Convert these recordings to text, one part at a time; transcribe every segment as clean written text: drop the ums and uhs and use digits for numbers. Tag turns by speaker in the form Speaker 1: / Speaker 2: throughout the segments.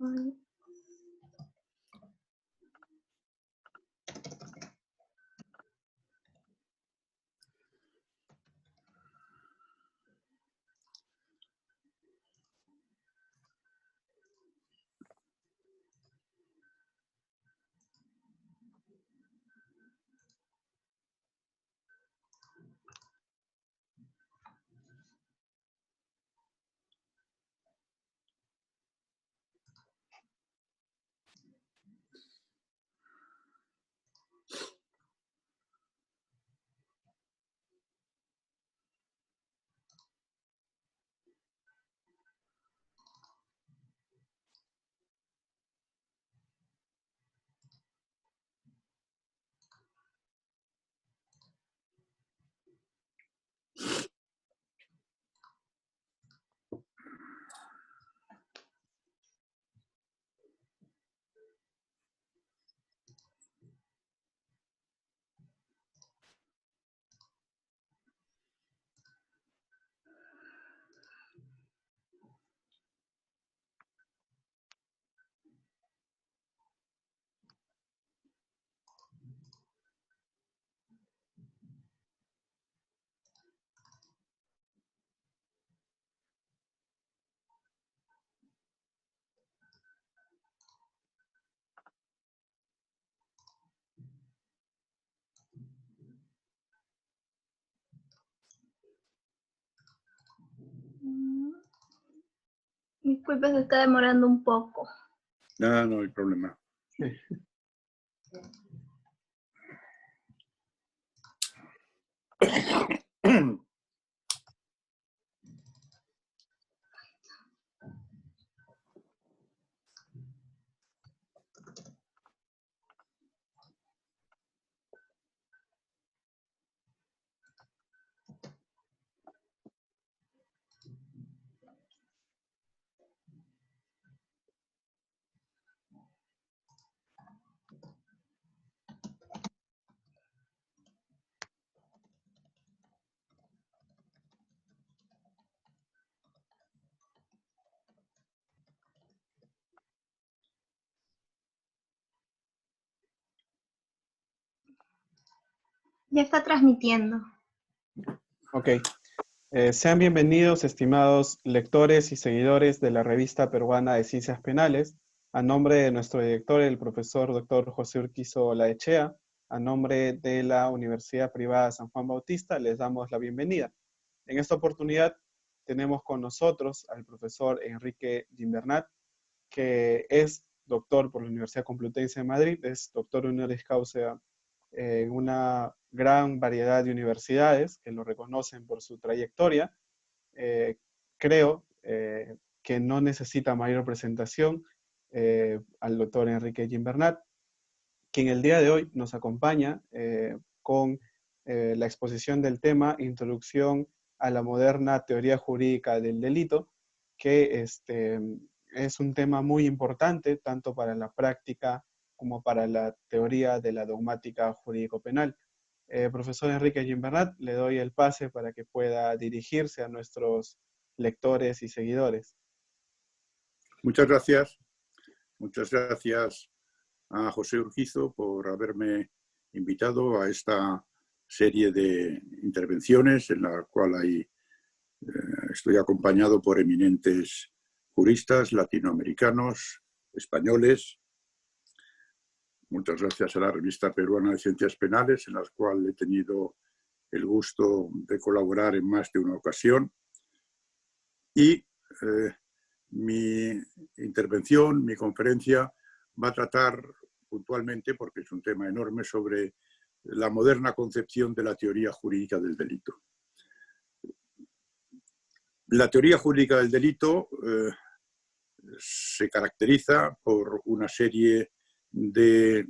Speaker 1: Ay. Disculpe, se está demorando un poco.
Speaker 2: Nada, no hay problema.
Speaker 1: Ya está transmitiendo.
Speaker 3: Ok. Sean bienvenidos, estimados lectores y seguidores de la Revista Peruana de Ciencias Penales. A nombre de nuestro director, el profesor Dr. José Urquizo Olaechea, a nombre de la Universidad Privada San Juan Bautista, les damos la bienvenida. En esta oportunidad tenemos con nosotros al profesor Enrique Gimbernat, que es doctor por la Universidad Complutense de Madrid, es doctor honoris causa en una gran variedad de universidades que lo reconocen por su trayectoria. Creo que no necesita mayor presentación al doctor Enrique Gimbernat, quien el día de hoy nos acompaña con la exposición del tema Introducción a la moderna teoría jurídica del delito, que es un tema muy importante tanto para la práctica como para la teoría de la dogmática jurídico-penal. Profesor Enrique Gimbernat, le doy el pase para que pueda dirigirse a nuestros lectores y seguidores.
Speaker 2: Muchas gracias. Muchas gracias a José Urquizo por haberme invitado a esta serie de intervenciones en la cual estoy acompañado por eminentes juristas latinoamericanos, españoles. Muchas gracias a la Revista Peruana de Ciencias Penales, en la cual he tenido el gusto de colaborar en más de una ocasión. Y mi intervención, mi conferencia, va a tratar puntualmente, porque es un tema enorme, sobre la moderna concepción de la teoría jurídica del delito. La teoría jurídica del delito se caracteriza por una serie de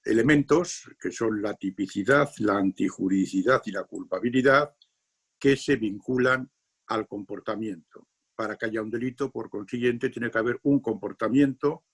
Speaker 2: elementos que son la tipicidad, la antijuridicidad y la culpabilidad, que se vinculan al comportamiento. Para que haya un delito, por consiguiente, tiene que haber un comportamiento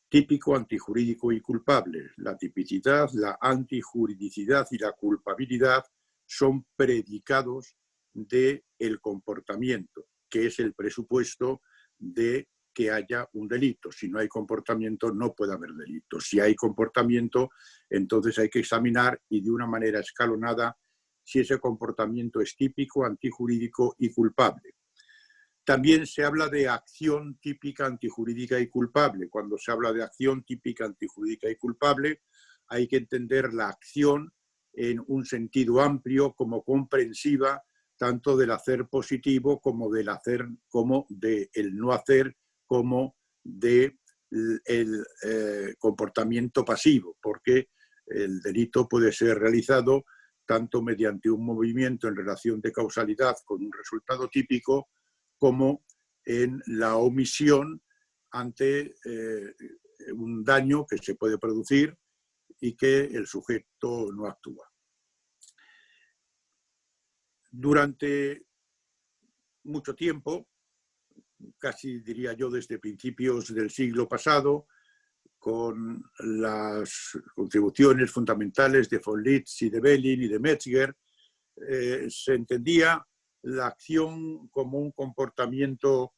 Speaker 2: típico, antijurídico y culpable. La tipicidad, la antijuridicidad y la culpabilidad son predicados del comportamiento, que es el presupuesto de que haya un delito. Si no hay comportamiento, no puede haber delito. Si hay comportamiento, entonces hay que examinar y de una manera escalonada si ese comportamiento es típico, antijurídico y culpable. También se habla de acción típica, antijurídica y culpable. Cuando se habla de acción típica, antijurídica y culpable, hay que entender la acción en un sentido amplio como comprensiva, tanto del hacer positivo como del hacer, como del no hacer, como del comportamiento pasivo, porque el delito puede ser realizado tanto mediante un movimiento en relación de causalidad con un resultado típico, como en la omisión ante un daño que se puede producir y que el sujeto no actúa. Durante mucho tiempo, casi diría yo desde principios del siglo pasado, con las contribuciones fundamentales de von Litz y de Belin y de Metzger, se entendía la acción como un comportamiento,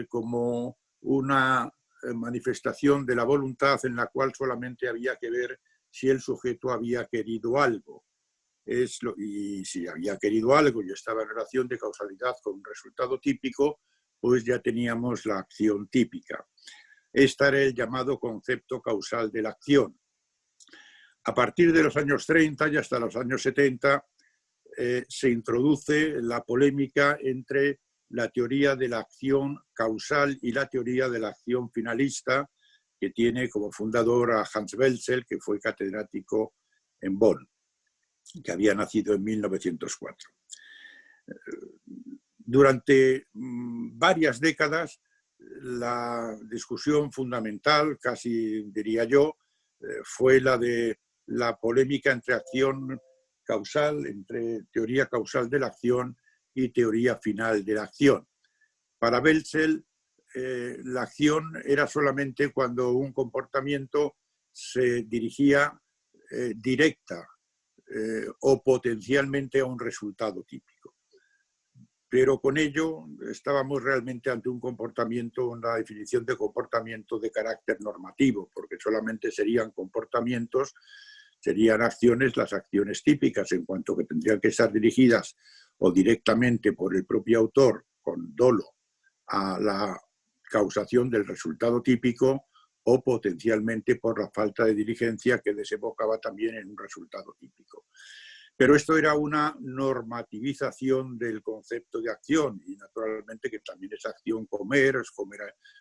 Speaker 2: como una manifestación de la voluntad en la cual solamente había que ver si el sujeto había querido algo. Y si había querido algo y estaba en relación de causalidad con un resultado típico, pues ya teníamos la acción típica. Este era el llamado concepto causal de la acción. A partir de los años 30 y hasta los años 70 se introduce la polémica entre la teoría de la acción causal y la teoría de la acción finalista, que tiene como fundador a Hans Welzel, que fue catedrático en Bonn, que había nacido en 1904. Durante varias décadas, la discusión fundamental, casi diría yo, fue la de la polémica entre acción causal, entre teoría causal de la acción y teoría final de la acción. Para Welzel, la acción era solamente cuando un comportamiento se dirigía directa o potencialmente a un resultado típico. Pero con ello estábamos realmente ante un comportamiento, una definición de comportamiento de carácter normativo, porque solamente serían comportamientos, serían acciones, las acciones típicas, en cuanto que tendrían que estar dirigidas o directamente por el propio autor, con dolo, a la causación del resultado típico, o potencialmente por la falta de diligencia que desembocaba también en un resultado típico. Pero esto era una normativización del concepto de acción, y naturalmente que también es acción comer,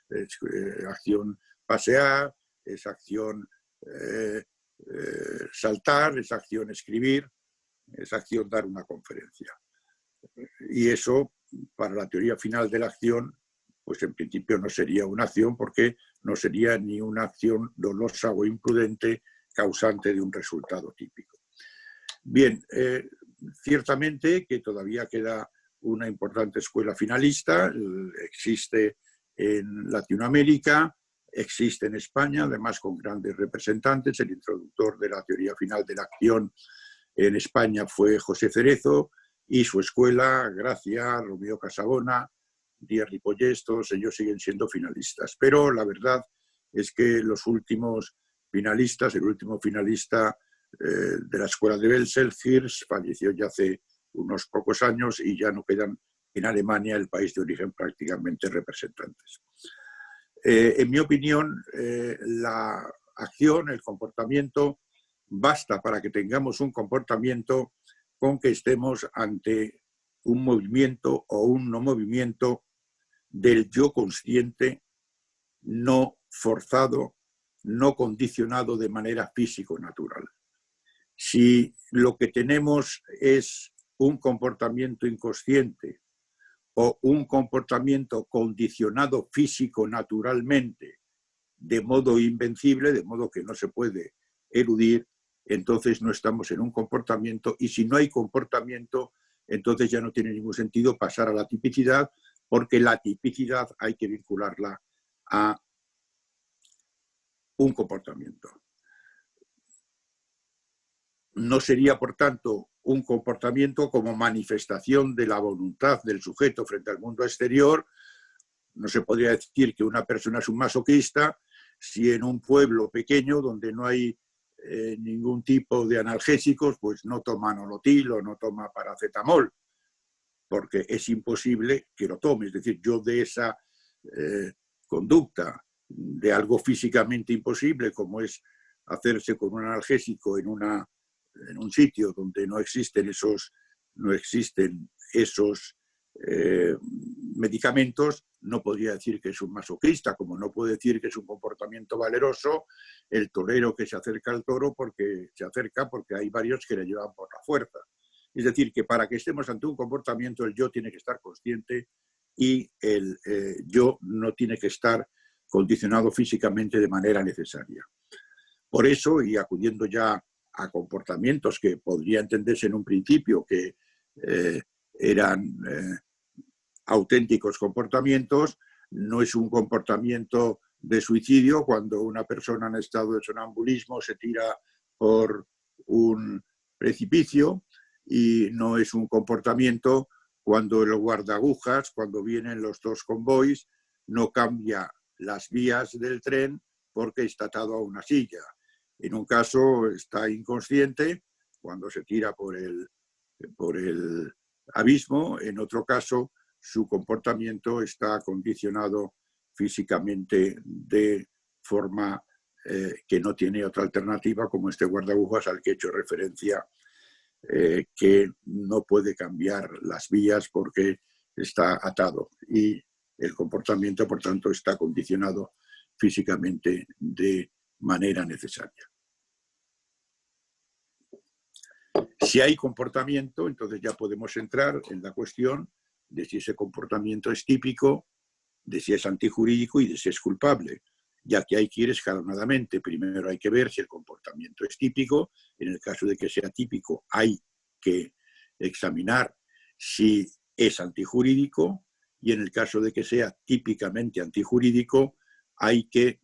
Speaker 2: es acción pasear, es acción saltar, es acción escribir, es acción dar una conferencia. Y eso, para la teoría final de la acción, pues en principio no sería una acción, porque no sería ni una acción dolosa o imprudente causante de un resultado típico. Bien, ciertamente que todavía queda una importante escuela finalista, existe en Latinoamérica, existe en España, además con grandes representantes. El introductor de la teoría final de la acción en España fue José Cerezo, y su escuela, Gracia, Romeo Casabona, Díaz Ripollés, todos ellos siguen siendo finalistas. Pero la verdad es que los últimos finalistas, el último finalista de la escuela de Welzel, Hirsch, falleció ya hace unos pocos años, y ya no quedan en Alemania, el país de origen, prácticamente representantes. En mi opinión, la acción, el comportamiento, basta para que tengamos un comportamiento con que estemos ante un movimiento o un no movimiento del yo consciente, no forzado, no condicionado de manera físico-natural. Si lo que tenemos es un comportamiento inconsciente o un comportamiento condicionado físico-naturalmente de modo invencible, de modo que no se puede eludir, entonces no estamos en un comportamiento, y si no hay comportamiento, entonces ya no tiene ningún sentido pasar a la tipicidad, porque la tipicidad hay que vincularla a un comportamiento. No sería, por tanto, un comportamiento como manifestación de la voluntad del sujeto frente al mundo exterior, no se podría decir que una persona es un masoquista si en un pueblo pequeño donde no hay ningún tipo de analgésicos, pues no toma nolotil o no toma paracetamol, porque es imposible que lo tome. Es decir, yo de esa conducta, de algo físicamente imposible, como es hacerse con un analgésico en un sitio donde no existen esos medicamentos, no podría decir que es un masoquista, como no puede decir que es un comportamiento valeroso el torero que se acerca al toro porque hay varios que le llevan por la fuerza. Es decir, que para que estemos ante un comportamiento, el yo tiene que estar consciente y el yo no tiene que estar condicionado físicamente de manera necesaria. Por eso, y acudiendo ya a comportamientos que podría entenderse en un principio que eran auténticos comportamientos, no es un comportamiento de suicidio cuando una persona en estado de sonambulismo se tira por un precipicio, y no es un comportamiento cuando el guardaagujas, cuando vienen los dos convoys, no cambia las vías del tren porque está atado a una silla. En un caso está inconsciente cuando se tira por el abismo, en otro caso su comportamiento está condicionado físicamente de forma que no tiene otra alternativa, como este guardaagujas al que he hecho referencia, que no puede cambiar las vías porque está atado y el comportamiento, por tanto, está condicionado físicamente de manera necesaria. Si hay comportamiento, entonces ya podemos entrar en la cuestión de si ese comportamiento es típico, de si es antijurídico y de si es culpable, ya que hay que ir escalonadamente. Primero hay que ver si el comportamiento es típico. En el caso de que sea típico, hay que examinar si es antijurídico, y en el caso de que sea típicamente antijurídico, hay que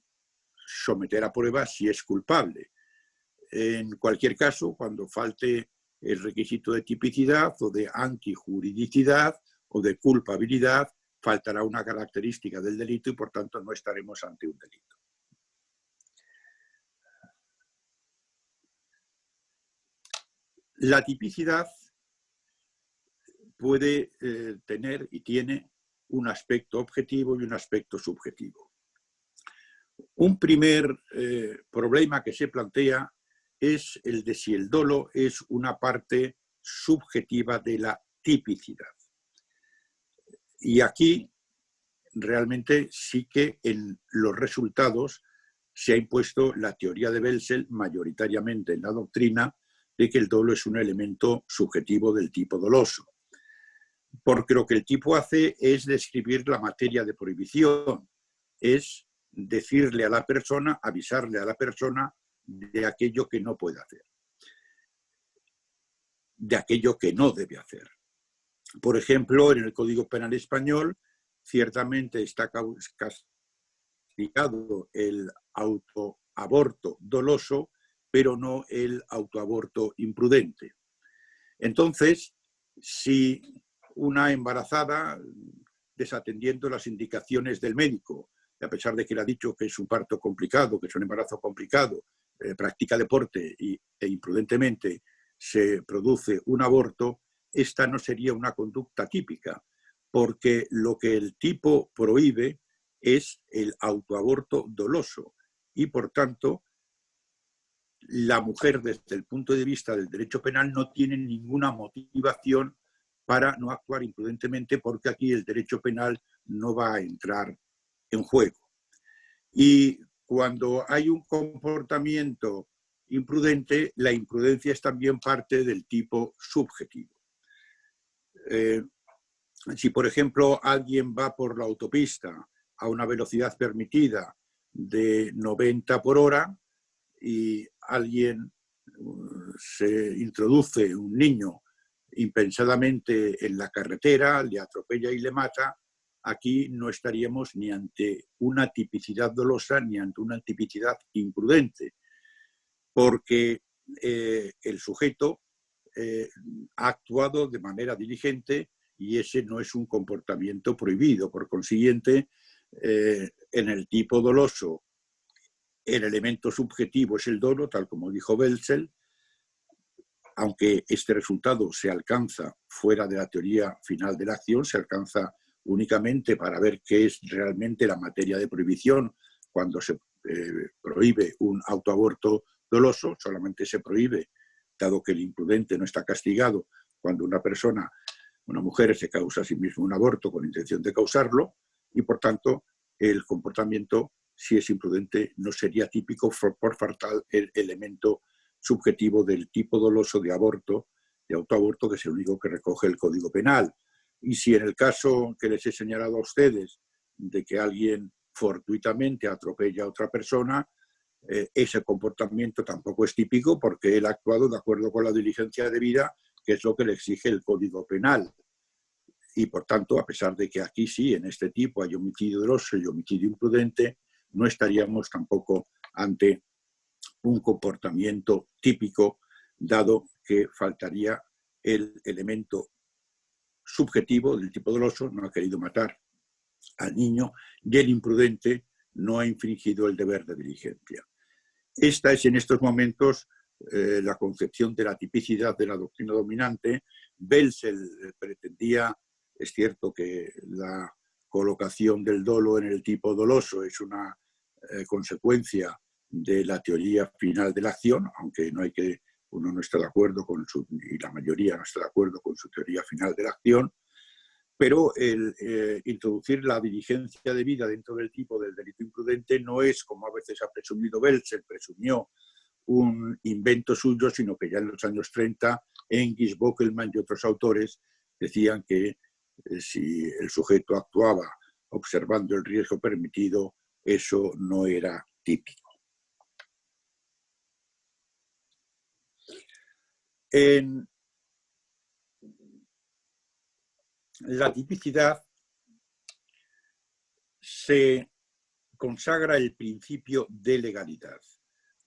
Speaker 2: someter a prueba si es culpable. En cualquier caso, cuando falte el requisito de tipicidad o de antijuridicidad o de culpabilidad, faltará una característica del delito y, por tanto, no estaremos ante un delito. La tipicidad puede tener y tiene un aspecto objetivo y un aspecto subjetivo. Un primer problema que se plantea es el de si el dolo es una parte subjetiva de la tipicidad. Y aquí realmente sí que en los resultados se ha impuesto la teoría de Belsel mayoritariamente en la doctrina de que el dolo es un elemento subjetivo del tipo doloso. Porque lo que el tipo hace es describir la materia de prohibición, es decirle a la persona, avisarle a la persona de aquello que no puede hacer, de aquello que no debe hacer. Por ejemplo, en el Código Penal español, ciertamente está castigado el autoaborto doloso, pero no el autoaborto imprudente. Entonces, si una embarazada, desatendiendo las indicaciones del médico, a pesar de que le ha dicho que es un parto complicado, que es un embarazo complicado, practica deporte e imprudentemente se produce un aborto, esta no sería una conducta típica, porque lo que el tipo prohíbe es el autoaborto doloso y, por tanto, la mujer, desde el punto de vista del derecho penal, no tiene ninguna motivación para no actuar imprudentemente, porque aquí el derecho penal no va a entrar en juego. Y cuando hay un comportamiento imprudente, la imprudencia es también parte del tipo subjetivo. Si, por ejemplo, alguien va por la autopista a una velocidad permitida de 90 por hora y alguien se introduce un niño impensadamente en la carretera, le atropella y le mata, aquí no estaríamos ni ante una tipicidad dolosa ni ante una tipicidad imprudente, porque el sujeto ha actuado de manera diligente y ese no es un comportamiento prohibido. Por consiguiente, en el tipo doloso, el elemento subjetivo es el dolo, tal como dijo Belzel, aunque este resultado se alcanza fuera de la teoría final de la acción, se alcanza únicamente para ver qué es realmente la materia de prohibición cuando se prohíbe un autoaborto doloso. Solamente se prohíbe, dado que el imprudente no está castigado, cuando una mujer se causa a sí misma un aborto con intención de causarlo, y por tanto el comportamiento, si es imprudente, no sería típico por faltar el elemento subjetivo del tipo doloso de aborto, de autoaborto, que es el único que recoge el Código Penal. Y si en el caso que les he señalado a ustedes de que alguien fortuitamente atropella a otra persona, ese comportamiento tampoco es típico porque él ha actuado de acuerdo con la diligencia debida, que es lo que le exige el Código Penal. Y por tanto, a pesar de que aquí sí, en este tipo hay homicidio doloso y homicidio imprudente, no estaríamos tampoco ante un comportamiento típico, dado que faltaría el elemento subjetivo del tipo doloso, no ha querido matar al niño, y el imprudente no ha infringido el deber de diligencia. Esta es en estos momentos la concepción de la tipicidad de la doctrina dominante. Belzel pretendía, es cierto que la colocación del dolo en el tipo doloso es una consecuencia de la teoría final de la acción, aunque uno no está de acuerdo con y la mayoría no está de acuerdo con su teoría final de la acción, pero el introducir la diligencia debida dentro del tipo del delito imprudente no es, como a veces ha presumido Belzel, presumió un invento suyo, sino que ya en los años 30, Engels, Bockelman y otros autores decían que si el sujeto actuaba observando el riesgo permitido, eso no era típico. En la tipicidad se consagra el principio de legalidad.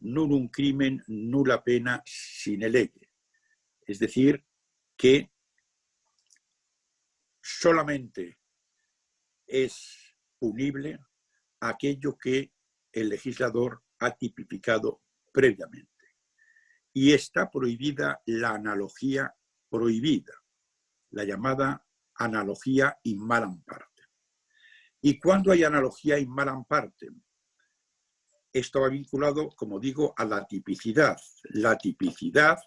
Speaker 2: Nullum crimen, nulla pena sine lege. Es decir, que solamente es punible aquello que el legislador ha tipificado previamente. Y está prohibida la analogía prohibida, la llamada analogía in malam partem. ¿Y cuándo hay analogía in malam partem? Esto va vinculado, como digo, a la tipicidad. La tipicidad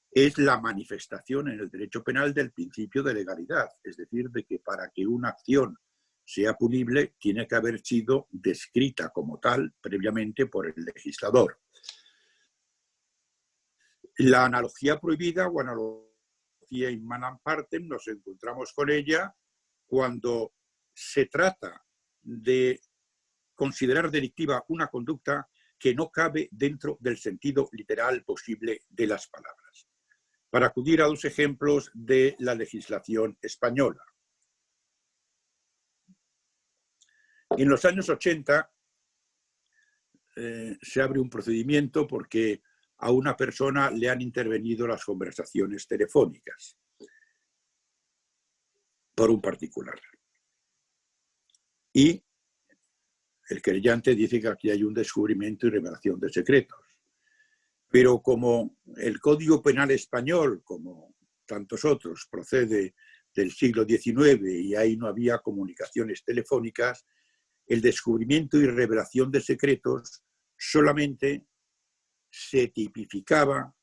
Speaker 2: es la manifestación en el derecho penal del principio de legalidad, es decir, de que para que una acción sea punible tiene que haber sido descrita como tal previamente por el legislador. La analogía prohibida o analogía in malam partem nos encontramos con ella cuando se trata de considerar delictiva una conducta que no cabe dentro del sentido literal posible de las palabras. Para acudir a dos ejemplos de la legislación española. En los años 80 se abre un procedimiento porque a una persona le han intervenido las conversaciones telefónicas por un particular. Y el querellante dice que aquí hay un descubrimiento y revelación de secretos. Pero como el Código Penal español, como tantos otros, procede del siglo XIX y ahí no había comunicaciones telefónicas, el descubrimiento y revelación de secretos solamente se tipificaba,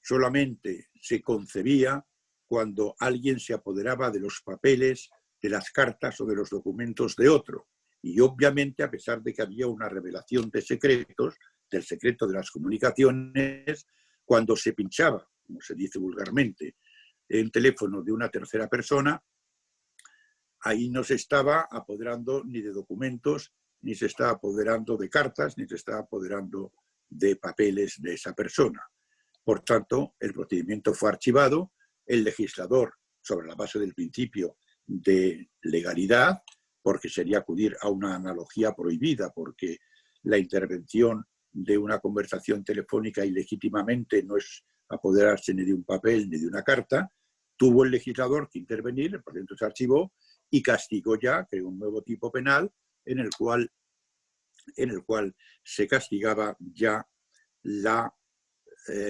Speaker 2: solamente se concebía cuando alguien se apoderaba de los papeles, de las cartas o de los documentos de otro. Y obviamente, a pesar de que había una revelación de secretos, del secreto de las comunicaciones, cuando se pinchaba, como se dice vulgarmente, en teléfono de una tercera persona, ahí no se estaba apoderando ni de documentos, ni se estaba apoderando de cartas, ni se estaba apoderando de papeles de esa persona. Por tanto, el procedimiento fue archivado, el legislador, sobre la base del principio de legalidad, porque sería acudir a una analogía prohibida, porque la intervención de una conversación telefónica ilegítimamente no es apoderarse ni de un papel ni de una carta, tuvo el legislador que intervenir, el procedimiento se archivó y castigó ya, creó un nuevo tipo penal en el cual se castigaba ya la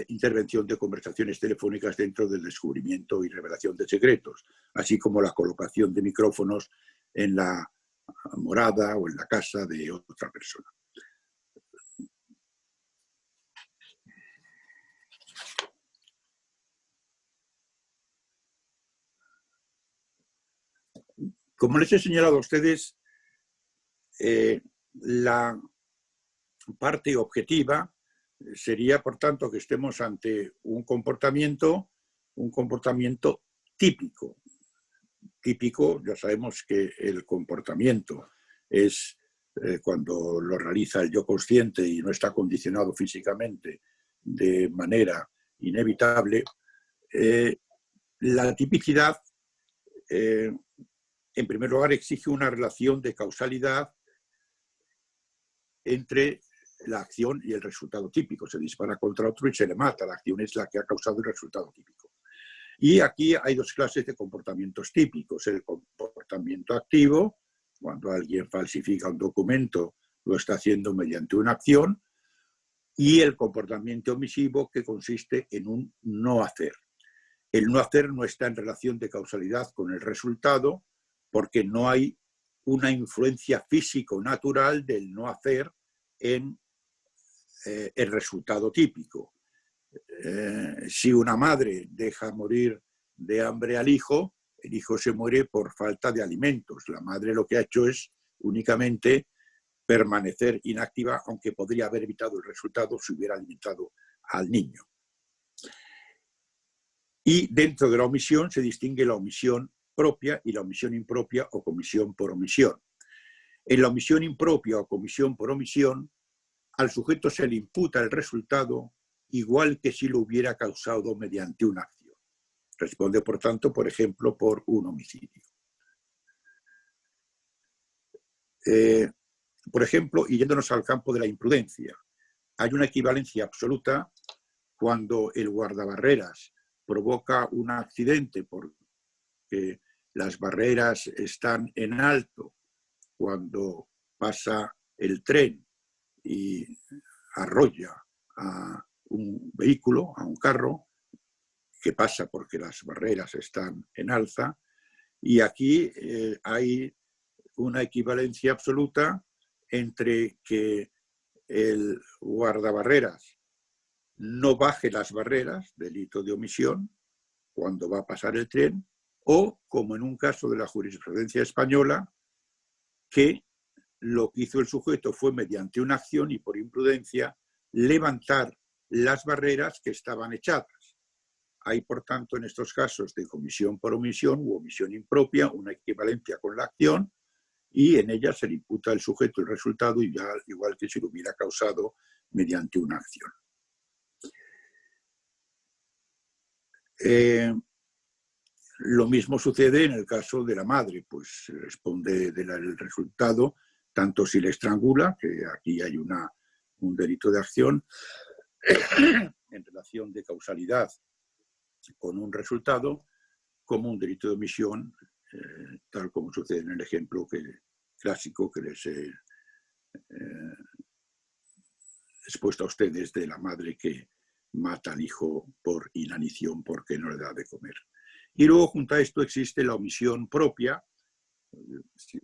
Speaker 2: intervención de conversaciones telefónicas dentro del descubrimiento y revelación de secretos, así como la colocación de micrófonos en la morada o en la casa de otra persona. Como les he señalado a ustedes, la parte objetiva sería, por tanto, que estemos ante un comportamiento típico. Típico, ya sabemos que el comportamiento es cuando lo realiza el yo consciente y no está condicionado físicamente de manera inevitable. La tipicidad, en primer lugar, exige una relación de causalidad entre la acción y el resultado típico. Se dispara contra otro y se le mata. La acción es la que ha causado el resultado típico. Y aquí hay dos clases de comportamientos típicos. El comportamiento activo, cuando alguien falsifica un documento, lo está haciendo mediante una acción, y el comportamiento omisivo, que consiste en un no hacer. El no hacer no está en relación de causalidad con el resultado, porque no hay una influencia físico-natural del no hacer en el resultado típico. Si una madre deja morir de hambre al hijo, el hijo se muere por falta de alimentos. La madre lo que ha hecho es únicamente permanecer inactiva, aunque podría haber evitado el resultado si hubiera alimentado al niño. Y dentro de la omisión se distingue la omisión propia y la omisión impropia o comisión por omisión. En la omisión impropia o comisión por omisión, al sujeto se le imputa el resultado igual que si lo hubiera causado mediante una acción. Responde, por tanto, por ejemplo, por un homicidio. Por ejemplo, y yéndonos al campo de la imprudencia, hay una equivalencia absoluta cuando el guardabarreras provoca un accidente porque las barreras están en alto, cuando pasa el tren y arrolla a un vehículo, a un carro, que pasa porque las barreras están en alza, y aquí hay una equivalencia absoluta entre que el guardabarreras no baje las barreras, delito de omisión, cuando va a pasar el tren, o, como en un caso de la jurisprudencia española, que lo que hizo el sujeto fue, mediante una acción y por imprudencia, levantar las barreras que estaban echadas. Hay, por tanto, en estos casos de comisión por omisión u omisión impropia, una equivalencia con la acción, y en ella se le imputa al sujeto el resultado igual que si lo hubiera causado mediante una acción. Lo mismo sucede en el caso de la madre, pues se responde del resultado, tanto si le estrangula, que aquí hay un delito de acción en relación de causalidad con un resultado, como un delito de omisión, tal como sucede en el ejemplo clásico que les he expuesto a ustedes de la madre que mata al hijo por inanición porque no le da de comer. Y luego, junto a esto, existe la omisión propia,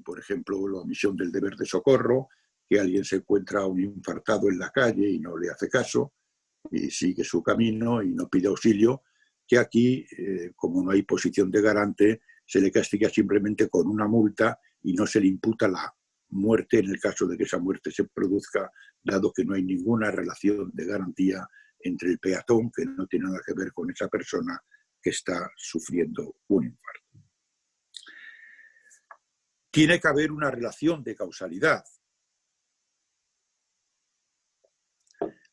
Speaker 2: por ejemplo, la omisión del deber de socorro, que alguien se encuentra a un infartado en la calle y no le hace caso, y sigue su camino y no pide auxilio, que aquí, como no hay posición de garante, se le castiga simplemente con una multa y no se le imputa la muerte en el caso de que esa muerte se produzca, dado que no hay ninguna relación de garantía entre el peatón, que no tiene nada que ver con esa persona que está sufriendo un infarto. Tiene que haber una relación de causalidad.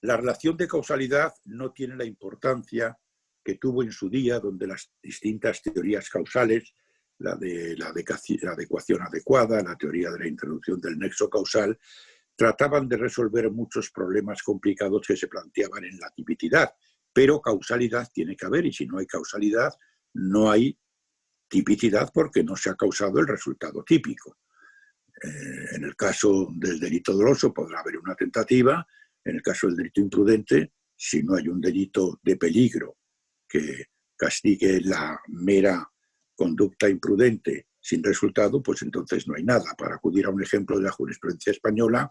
Speaker 2: La relación de causalidad no tiene la importancia que tuvo en su día, donde las distintas teorías causales, la de la adecuación adecuada, la teoría de la introducción del nexo causal, trataban de resolver muchos problemas complicados que se planteaban en la tipicidad, pero causalidad tiene que haber, y si no hay causalidad no hay tipicidad porque no se ha causado el resultado típico. En el caso del delito doloso podrá haber una tentativa, en el caso del delito imprudente, si no hay un delito de peligro que castigue la mera conducta imprudente sin resultado, pues entonces no hay nada. Para acudir a un ejemplo de la jurisprudencia española,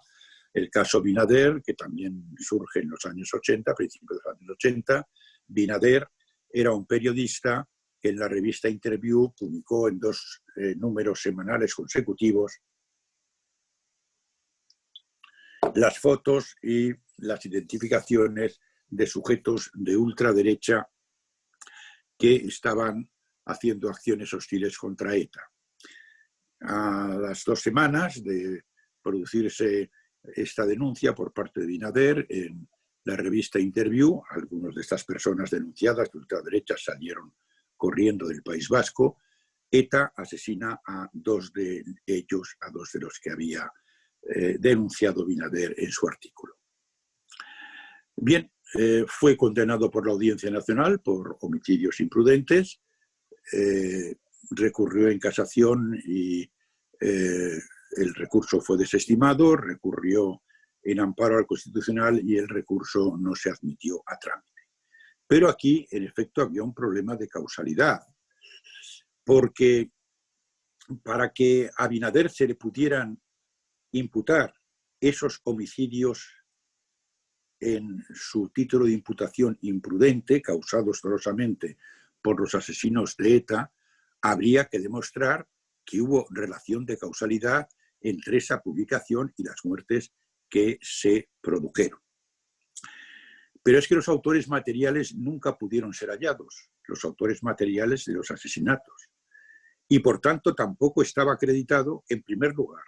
Speaker 2: el caso Binader, que también surge en los años 80, principios de los años 80, Binader era un periodista que en la revista Interview publicó en 2 números semanales consecutivos las fotos y las identificaciones de sujetos de ultraderecha que estaban haciendo acciones hostiles contra ETA. A las 2 semanas de producirse esta denuncia por parte de Binader en la revista Interview, algunas de estas personas denunciadas de ultraderecha salieron corriendo del País Vasco. ETA asesina a 2 de ellos, a 2 de los que había denunciado Binader en su artículo. Bien, fue condenado por la Audiencia Nacional por homicidios imprudentes, recurrió en casación y el recurso fue desestimado, recurrió en amparo al Constitucional y el recurso no se admitió a trámite. Pero aquí, en efecto, había un problema de causalidad, porque para que a Binader se le pudieran imputar esos homicidios en su título de imputación imprudente, causados dolosamente por los asesinos de ETA, habría que demostrar que hubo relación de causalidad entre esa publicación y las muertes que se produjeron. Pero es que los autores materiales nunca pudieron ser hallados, los autores materiales de los asesinatos. Y por tanto tampoco estaba acreditado, en primer lugar,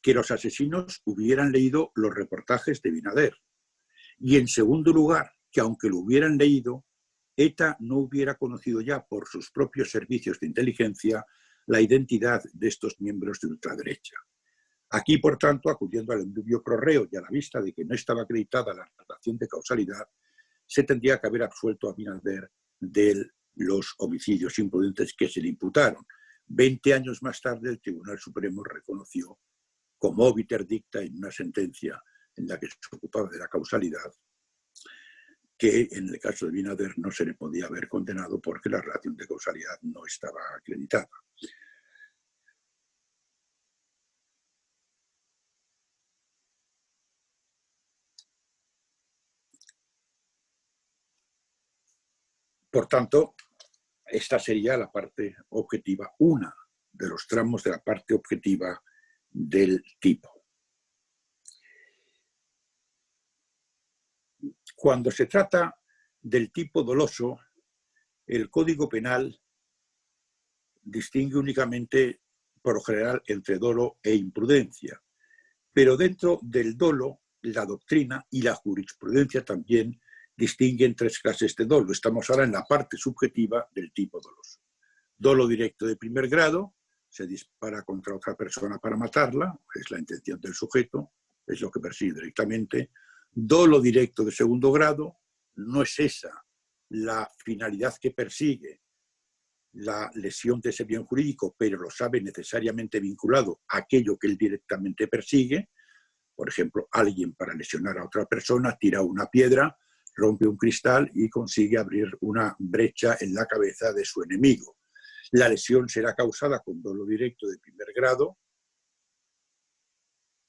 Speaker 2: que los asesinos hubieran leído los reportajes de Binader. Y en segundo lugar, que aunque lo hubieran leído, ETA no hubiera conocido ya por sus propios servicios de inteligencia la identidad de estos miembros de ultraderecha. Aquí, por tanto, acudiendo al indubio pro reo y a la vista de que no estaba acreditada la relación de causalidad, se tendría que haber absuelto a Binader de los homicidios imprudentes que se le imputaron. 20 años más tarde, el Tribunal Supremo reconoció como obiter dicta en una sentencia en la que se ocupaba de la causalidad, que en el caso de Binader no se le podía haber condenado porque la relación de causalidad no estaba acreditada. Por tanto, esta sería la parte objetiva, una de los tramos de la parte objetiva del tipo. Cuando se trata del tipo doloso, el Código Penal distingue únicamente, por lo general, entre dolo e imprudencia. Pero dentro del dolo, la doctrina y la jurisprudencia también distinguen 3 clases de dolo. Estamos ahora en la parte subjetiva del tipo doloso. Dolo directo de primer grado, se dispara contra otra persona para matarla, es la intención del sujeto, es lo que persigue directamente. Dolo directo de segundo grado, no es esa la finalidad que persigue la lesión de ese bien jurídico, pero lo sabe necesariamente vinculado a aquello que él directamente persigue. Por ejemplo, alguien para lesionar a otra persona tira una piedra, rompe un cristal y consigue abrir una brecha en la cabeza de su enemigo. La lesión será causada con dolo directo de primer grado.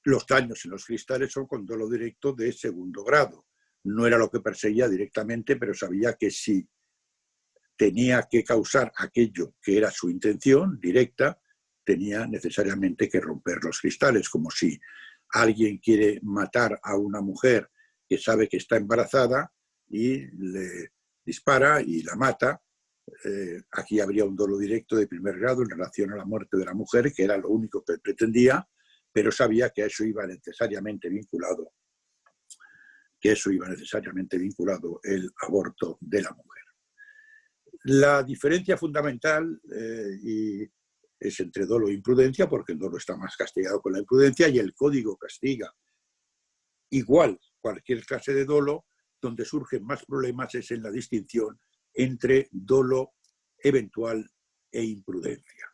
Speaker 2: Los daños en los cristales son con dolo directo de segundo grado. No era lo que perseguía directamente, pero sabía que si tenía que causar aquello que era su intención directa, tenía necesariamente que romper los cristales, como si alguien quiere matar a una mujer que sabe que está embarazada y le dispara y la mata. Aquí habría un dolo directo de primer grado en relación a la muerte de la mujer, que era lo único que pretendía, pero sabía que eso iba necesariamente vinculado, el aborto de la mujer. La diferencia fundamental es entre dolo e imprudencia, porque el dolo está más castigado con la imprudencia y el Código castiga igual cualquier clase de dolo. Donde surgen más problemas es en la distinción entre dolo eventual e imprudencia.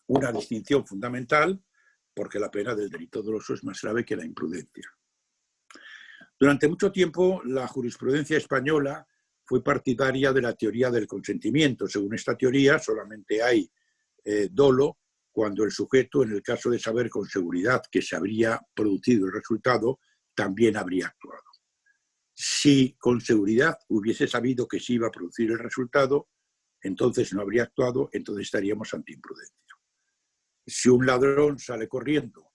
Speaker 2: Una distinción fundamental porque la pena del delito doloso es más grave que la imprudencia. Durante mucho tiempo la jurisprudencia española fue partidaria de la teoría del consentimiento. Según esta teoría solamente hay dolo cuando el sujeto, en el caso de saber con seguridad que se habría producido el resultado, también habría actuado. Si con seguridad hubiese sabido que se iba a producir el resultado, entonces no habría actuado, entonces estaríamos ante imprudencia. Si un ladrón sale corriendo,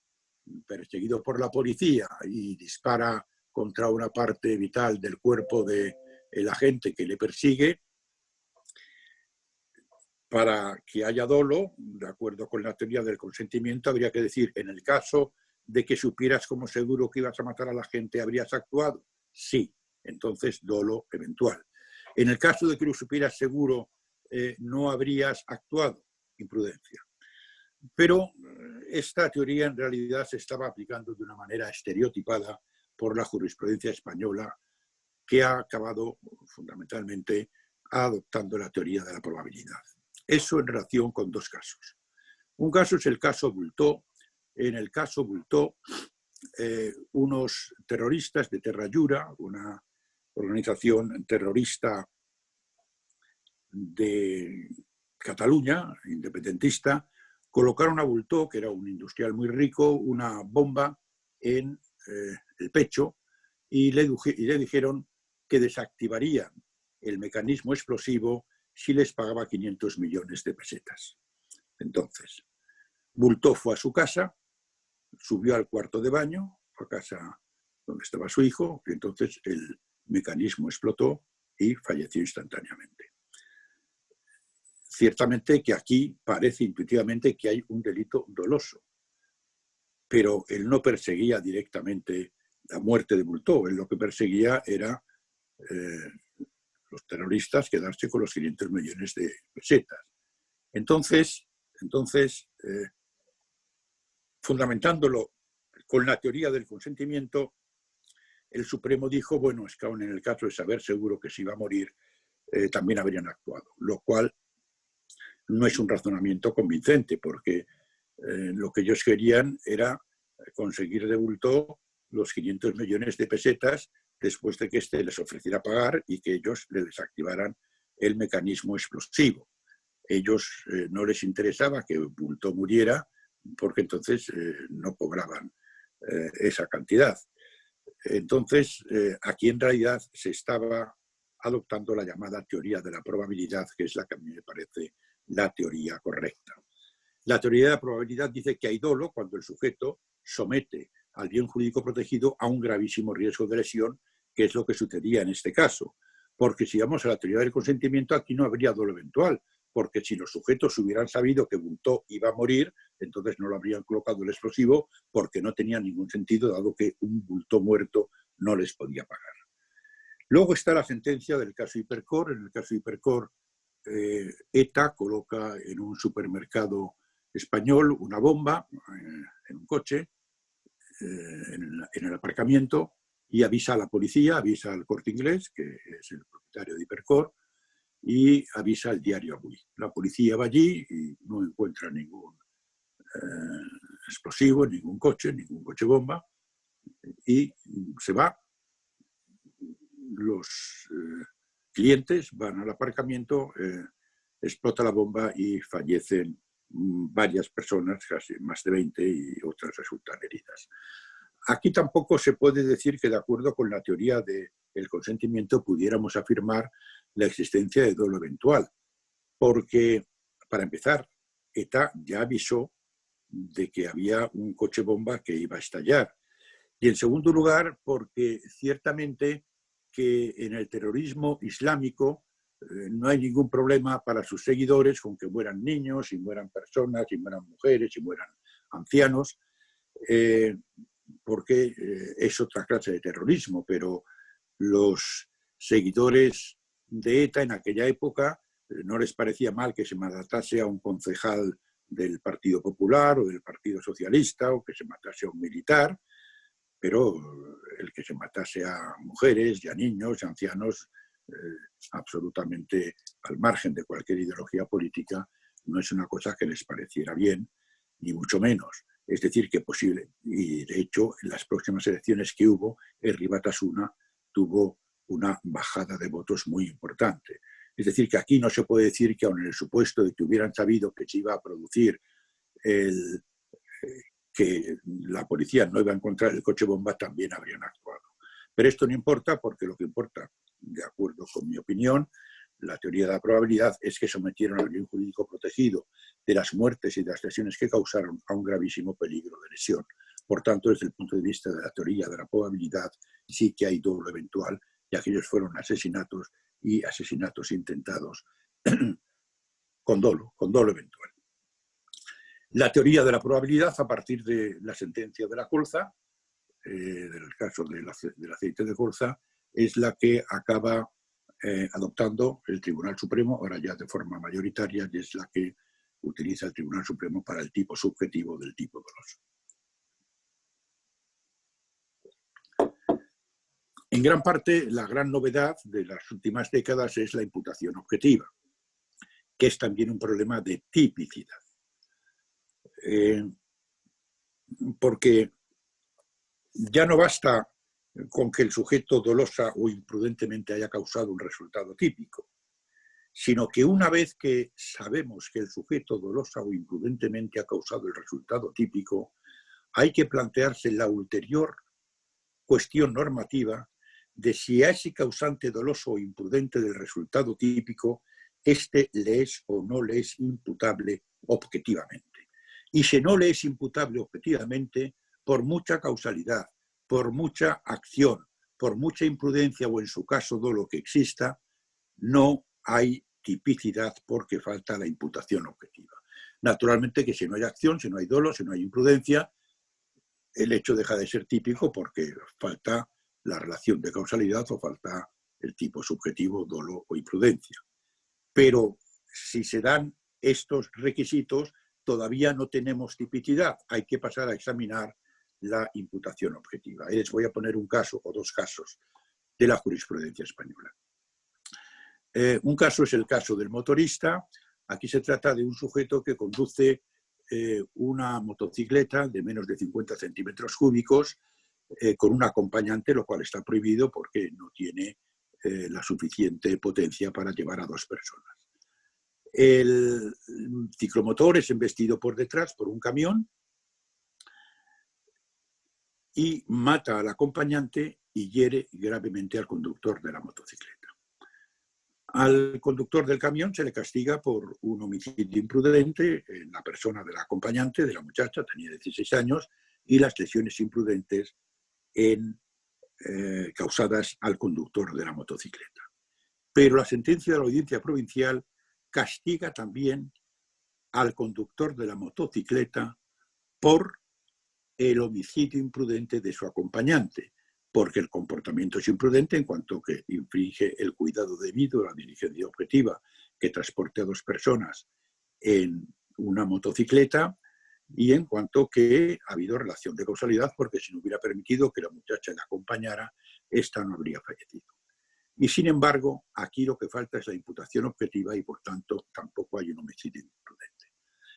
Speaker 2: perseguido por la policía, y dispara contra una parte vital del cuerpo del agente que le persigue, para que haya dolo, de acuerdo con la teoría del consentimiento, habría que decir, en el caso de que supieras como seguro que ibas a matar a la gente, ¿habrías actuado? Sí, entonces dolo eventual. En el caso de que lo supieras seguro, no habrías actuado, imprudencia. Pero esta teoría en realidad se estaba aplicando de una manera estereotipada por la jurisprudencia española, que ha acabado fundamentalmente adoptando la teoría de la probabilidad. Eso en relación con dos casos. Un caso es el caso Bultó. En el caso Bultó, unos terroristas de Terra Llura, una organización terrorista de Cataluña, independentista, colocaron a Bultó, que era un industrial muy rico, una bomba en el pecho y le dijeron que desactivarían el mecanismo explosivo si les pagaba 500 millones de pesetas. Entonces, Bultó fue a su casa, subió al cuarto de baño, a casa donde estaba su hijo, y entonces el mecanismo explotó y falleció instantáneamente. Ciertamente que aquí parece intuitivamente que hay un delito doloso, pero él no perseguía directamente la muerte de Bultó, él lo que perseguía era los terroristas quedarse con los 500 millones de pesetas. Entonces fundamentándolo con la teoría del consentimiento, el Supremo dijo, bueno, es que aún en el caso de saber seguro que se iba a morir, también habrían actuado, lo cual no es un razonamiento convincente, porque lo que ellos querían era conseguir de Bultó los 500 millones de pesetas después de que éste les ofreciera pagar y que ellos le desactivaran el mecanismo explosivo. Ellos no les interesaba que Bultó muriera porque entonces no cobraban esa cantidad. Entonces, aquí en realidad se estaba adoptando la llamada teoría de la probabilidad, que es la que a mí me parece la teoría correcta. La teoría de la probabilidad dice que hay dolo cuando el sujeto somete al bien jurídico protegido a un gravísimo riesgo de lesión, que es lo que sucedía en este caso. Porque si vamos a la teoría del consentimiento, aquí no habría dolo eventual, porque si los sujetos hubieran sabido que Bultó iba a morir, entonces no lo habrían colocado el explosivo, porque no tenía ningún sentido, dado que un Bultó muerto no les podía pagar. Luego está la sentencia del caso Hipercor. En el caso Hipercor, ETA coloca en un supermercado español una bomba en un coche, en el aparcamiento, y avisa a la policía, avisa al Corte Inglés, que es el propietario de Hipercor, y avisa al diario Avui. La policía va allí y no encuentra ningún explosivo, ningún coche bomba, y se va. Los clientes van al aparcamiento, explota la bomba y fallecen varias personas, casi más de 20, y otras resultan heridas. Aquí tampoco se puede decir que, de acuerdo con la teoría del consentimiento, pudiéramos afirmar la existencia de dolo eventual, porque, para empezar, ETA ya avisó de que había un coche bomba que iba a estallar. Y en segundo lugar, porque ciertamente que en el terrorismo islámico no hay ningún problema para sus seguidores con que mueran niños, y mueran personas, y mueran mujeres, y mueran ancianos, porque es otra clase de terrorismo, pero los seguidores de ETA en aquella época no les parecía mal que se matase a un concejal del Partido Popular o del Partido Socialista, o que se matase a un militar, pero el que se matase a mujeres y a niños y ancianos absolutamente al margen de cualquier ideología política, no es una cosa que les pareciera bien, ni mucho menos. Es decir, que posible, y de hecho en las próximas elecciones que hubo, Herri Batasuna tuvo una bajada de votos muy importante. Es decir, que aquí no se puede decir que aun en el supuesto de que hubieran sabido que se iba a producir que la policía no iba a encontrar el coche bomba, también habrían actuado. Pero esto no importa, porque lo que importa, de acuerdo con mi opinión, la teoría de la probabilidad es que sometieron al bien jurídico protegido de las muertes y de las lesiones que causaron a un gravísimo peligro de lesión. Por tanto, desde el punto de vista de la teoría de la probabilidad, sí que hay dolo eventual, y aquellos fueron asesinatos y asesinatos intentados con dolo eventual. La teoría de la probabilidad, a partir de la sentencia de la colza, del caso del aceite de colza, es la que acaba adoptando el Tribunal Supremo, ahora ya de forma mayoritaria, y es la que utiliza el Tribunal Supremo para el tipo subjetivo del tipo doloso. En gran parte, la gran novedad de las últimas décadas es la imputación objetiva, que es también un problema de tipicidad. Porque ya no basta con que el sujeto dolosa o imprudentemente haya causado un resultado típico, sino que una vez que sabemos que el sujeto dolosa o imprudentemente ha causado el resultado típico, hay que plantearse la ulterior cuestión normativa de si a ese causante doloso o imprudente del resultado típico, este le es o no le es imputable objetivamente. Y si no le es imputable objetivamente, por mucha causalidad, por mucha acción, por mucha imprudencia o en su caso dolo que exista, no hay tipicidad porque falta la imputación objetiva. Naturalmente que si no hay acción, si no hay dolo, si no hay imprudencia, el hecho deja de ser típico porque falta la relación de causalidad o falta el tipo subjetivo, dolo o imprudencia. Pero si se dan estos requisitos, todavía no tenemos tipicidad. Hay que pasar a examinar la imputación objetiva. Y les voy a poner un caso o dos casos de la jurisprudencia española. Un caso es el caso del motorista. Aquí se trata de un sujeto que conduce una motocicleta de menos de 50 centímetros cúbicos con un acompañante, lo cual está prohibido porque no tiene la suficiente potencia para llevar a dos personas. El ciclomotor es embestido por detrás por un camión y mata al acompañante y hiere gravemente al conductor de la motocicleta. Al conductor del camión se le castiga por un homicidio imprudente en la persona del acompañante, de la muchacha, tenía 16 años, y las lesiones imprudentes causadas al conductor de la motocicleta. Pero la sentencia de la Audiencia Provincial castiga también al conductor de la motocicleta por el homicidio imprudente de su acompañante, porque el comportamiento es imprudente en cuanto que infringe el cuidado debido a la diligencia objetiva que transporte a dos personas en una motocicleta y en cuanto que ha habido relación de causalidad, porque si no hubiera permitido que la muchacha le acompañara, esta no habría fallecido. Y sin embargo, aquí lo que falta es la imputación objetiva y por tanto tampoco hay un homicidio imprudente.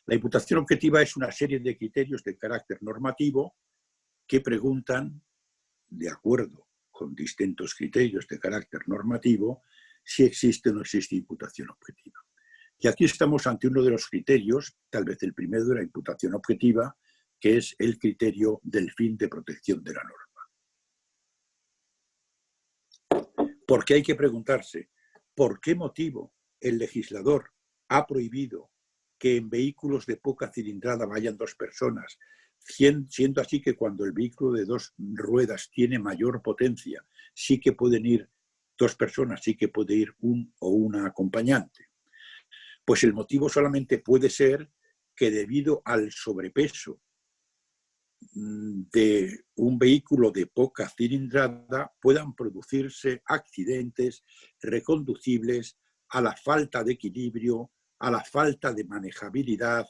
Speaker 2: La imputación objetiva es una serie de criterios de carácter normativo que preguntan, de acuerdo con distintos criterios de carácter normativo, si existe o no existe imputación objetiva. Y aquí estamos ante uno de los criterios, tal vez el primero de la imputación objetiva, que es el criterio del fin de protección de la norma. Porque hay que preguntarse, ¿por qué motivo el legislador ha prohibido que en vehículos de poca cilindrada vayan dos personas, siendo así que cuando el vehículo de dos ruedas tiene mayor potencia, sí que pueden ir dos personas, sí que puede ir un o una acompañante? Pues el motivo solamente puede ser que debido al sobrepeso de un vehículo de poca cilindrada puedan producirse accidentes reconducibles a la falta de equilibrio, a la falta de manejabilidad,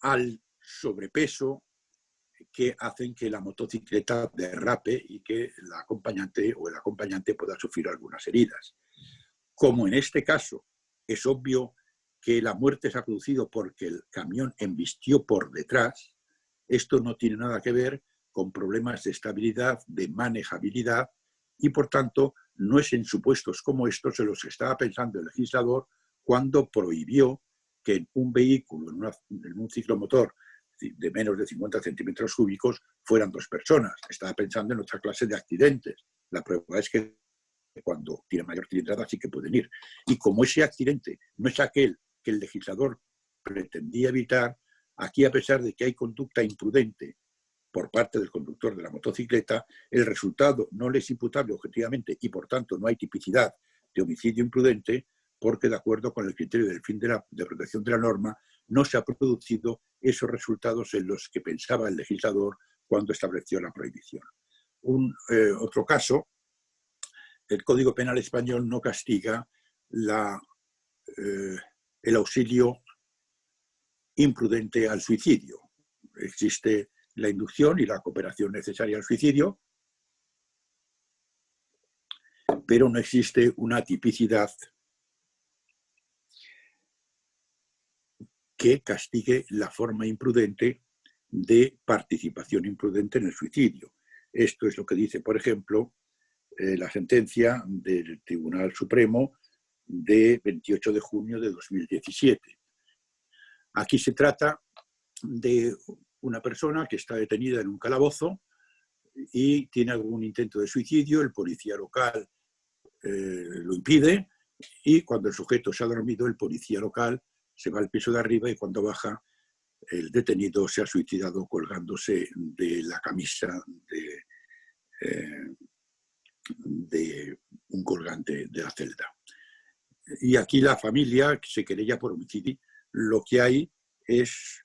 Speaker 2: al sobrepeso que hacen que la motocicleta derrape y que el acompañante pueda sufrir algunas heridas. Como en este caso es obvio que la muerte se ha producido porque el camión embistió por detrás, esto no tiene nada que ver con problemas de estabilidad, de manejabilidad, y por tanto no es en supuestos como estos en los que estaba pensando el legislador cuando prohibió que en un vehículo, en un ciclomotor de menos de 50 centímetros cúbicos, fueran 2 personas. Estaba pensando en otra clase de accidentes. La prueba es que cuando tiene mayor cilindrada sí que pueden ir. Y como ese accidente no es aquel que el legislador pretendía evitar, aquí, a pesar de que hay conducta imprudente por parte del conductor de la motocicleta, el resultado no le es imputable objetivamente y por tanto no hay tipicidad de homicidio imprudente, porque de acuerdo con el criterio del fin de protección de la norma no se han producido esos resultados en los que pensaba el legislador cuando estableció la prohibición. Otro caso, el Código Penal español no castiga el auxilio imprudente al suicidio. Existe la inducción y la cooperación necesaria al suicidio, pero no existe una tipicidad que castigue la forma imprudente de participación imprudente en el suicidio. Esto es lo que dice, por ejemplo, la sentencia del Tribunal Supremo de 28 de junio de 2017. Aquí se trata de una persona que está detenida en un calabozo y tiene algún intento de suicidio, el policía local lo impide y cuando el sujeto se ha dormido, el policía local se va al piso de arriba y cuando baja, el detenido se ha suicidado colgándose de la camisa de un colgante de la celda. Y aquí la familia se querella por homicidio. Lo que hay es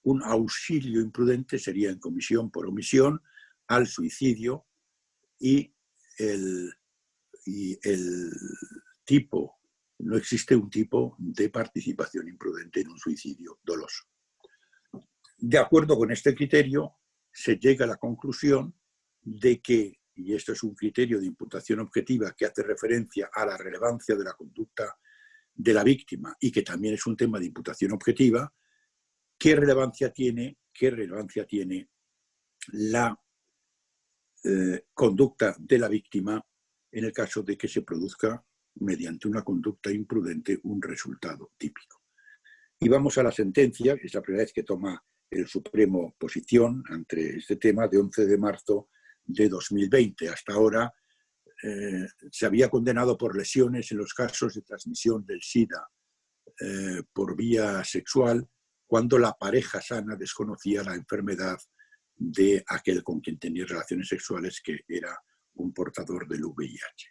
Speaker 2: un auxilio imprudente, sería en comisión por omisión, al suicidio y el tipo, no existe un tipo de participación imprudente en un suicidio doloso. De acuerdo con este criterio, se llega a la conclusión de que, y esto es un criterio de imputación objetiva que hace referencia a la relevancia de la conducta de la víctima y que también es un tema de imputación objetiva, ¿qué relevancia tiene la conducta de la víctima en el caso de que se produzca mediante una conducta imprudente un resultado típico? Y vamos a la sentencia, que es la primera vez que toma el Supremo posición ante este tema, de 11 de marzo de 2020. Hasta ahora se había condenado por lesiones en los casos de transmisión del SIDA por vía sexual cuando la pareja sana desconocía la enfermedad de aquel con quien tenía relaciones sexuales, que era un portador del VIH.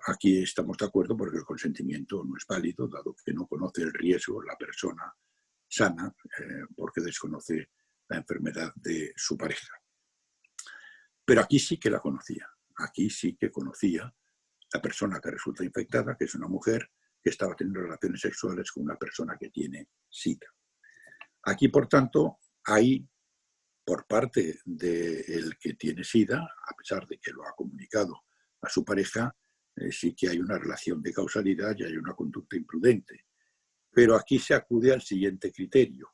Speaker 2: Aquí estamos de acuerdo porque el consentimiento no es válido, dado que no conoce el riesgo la persona sana, porque desconoce la enfermedad de su pareja. Pero aquí sí que la conocía. Aquí sí que conocía la persona que resulta infectada, que es una mujer que estaba teniendo relaciones sexuales con una persona que tiene SIDA. Aquí, por tanto, hay, por parte del que tiene SIDA, a pesar de que lo ha comunicado a su pareja, sí que hay una relación de causalidad y hay una conducta imprudente. Pero aquí se acude al siguiente criterio.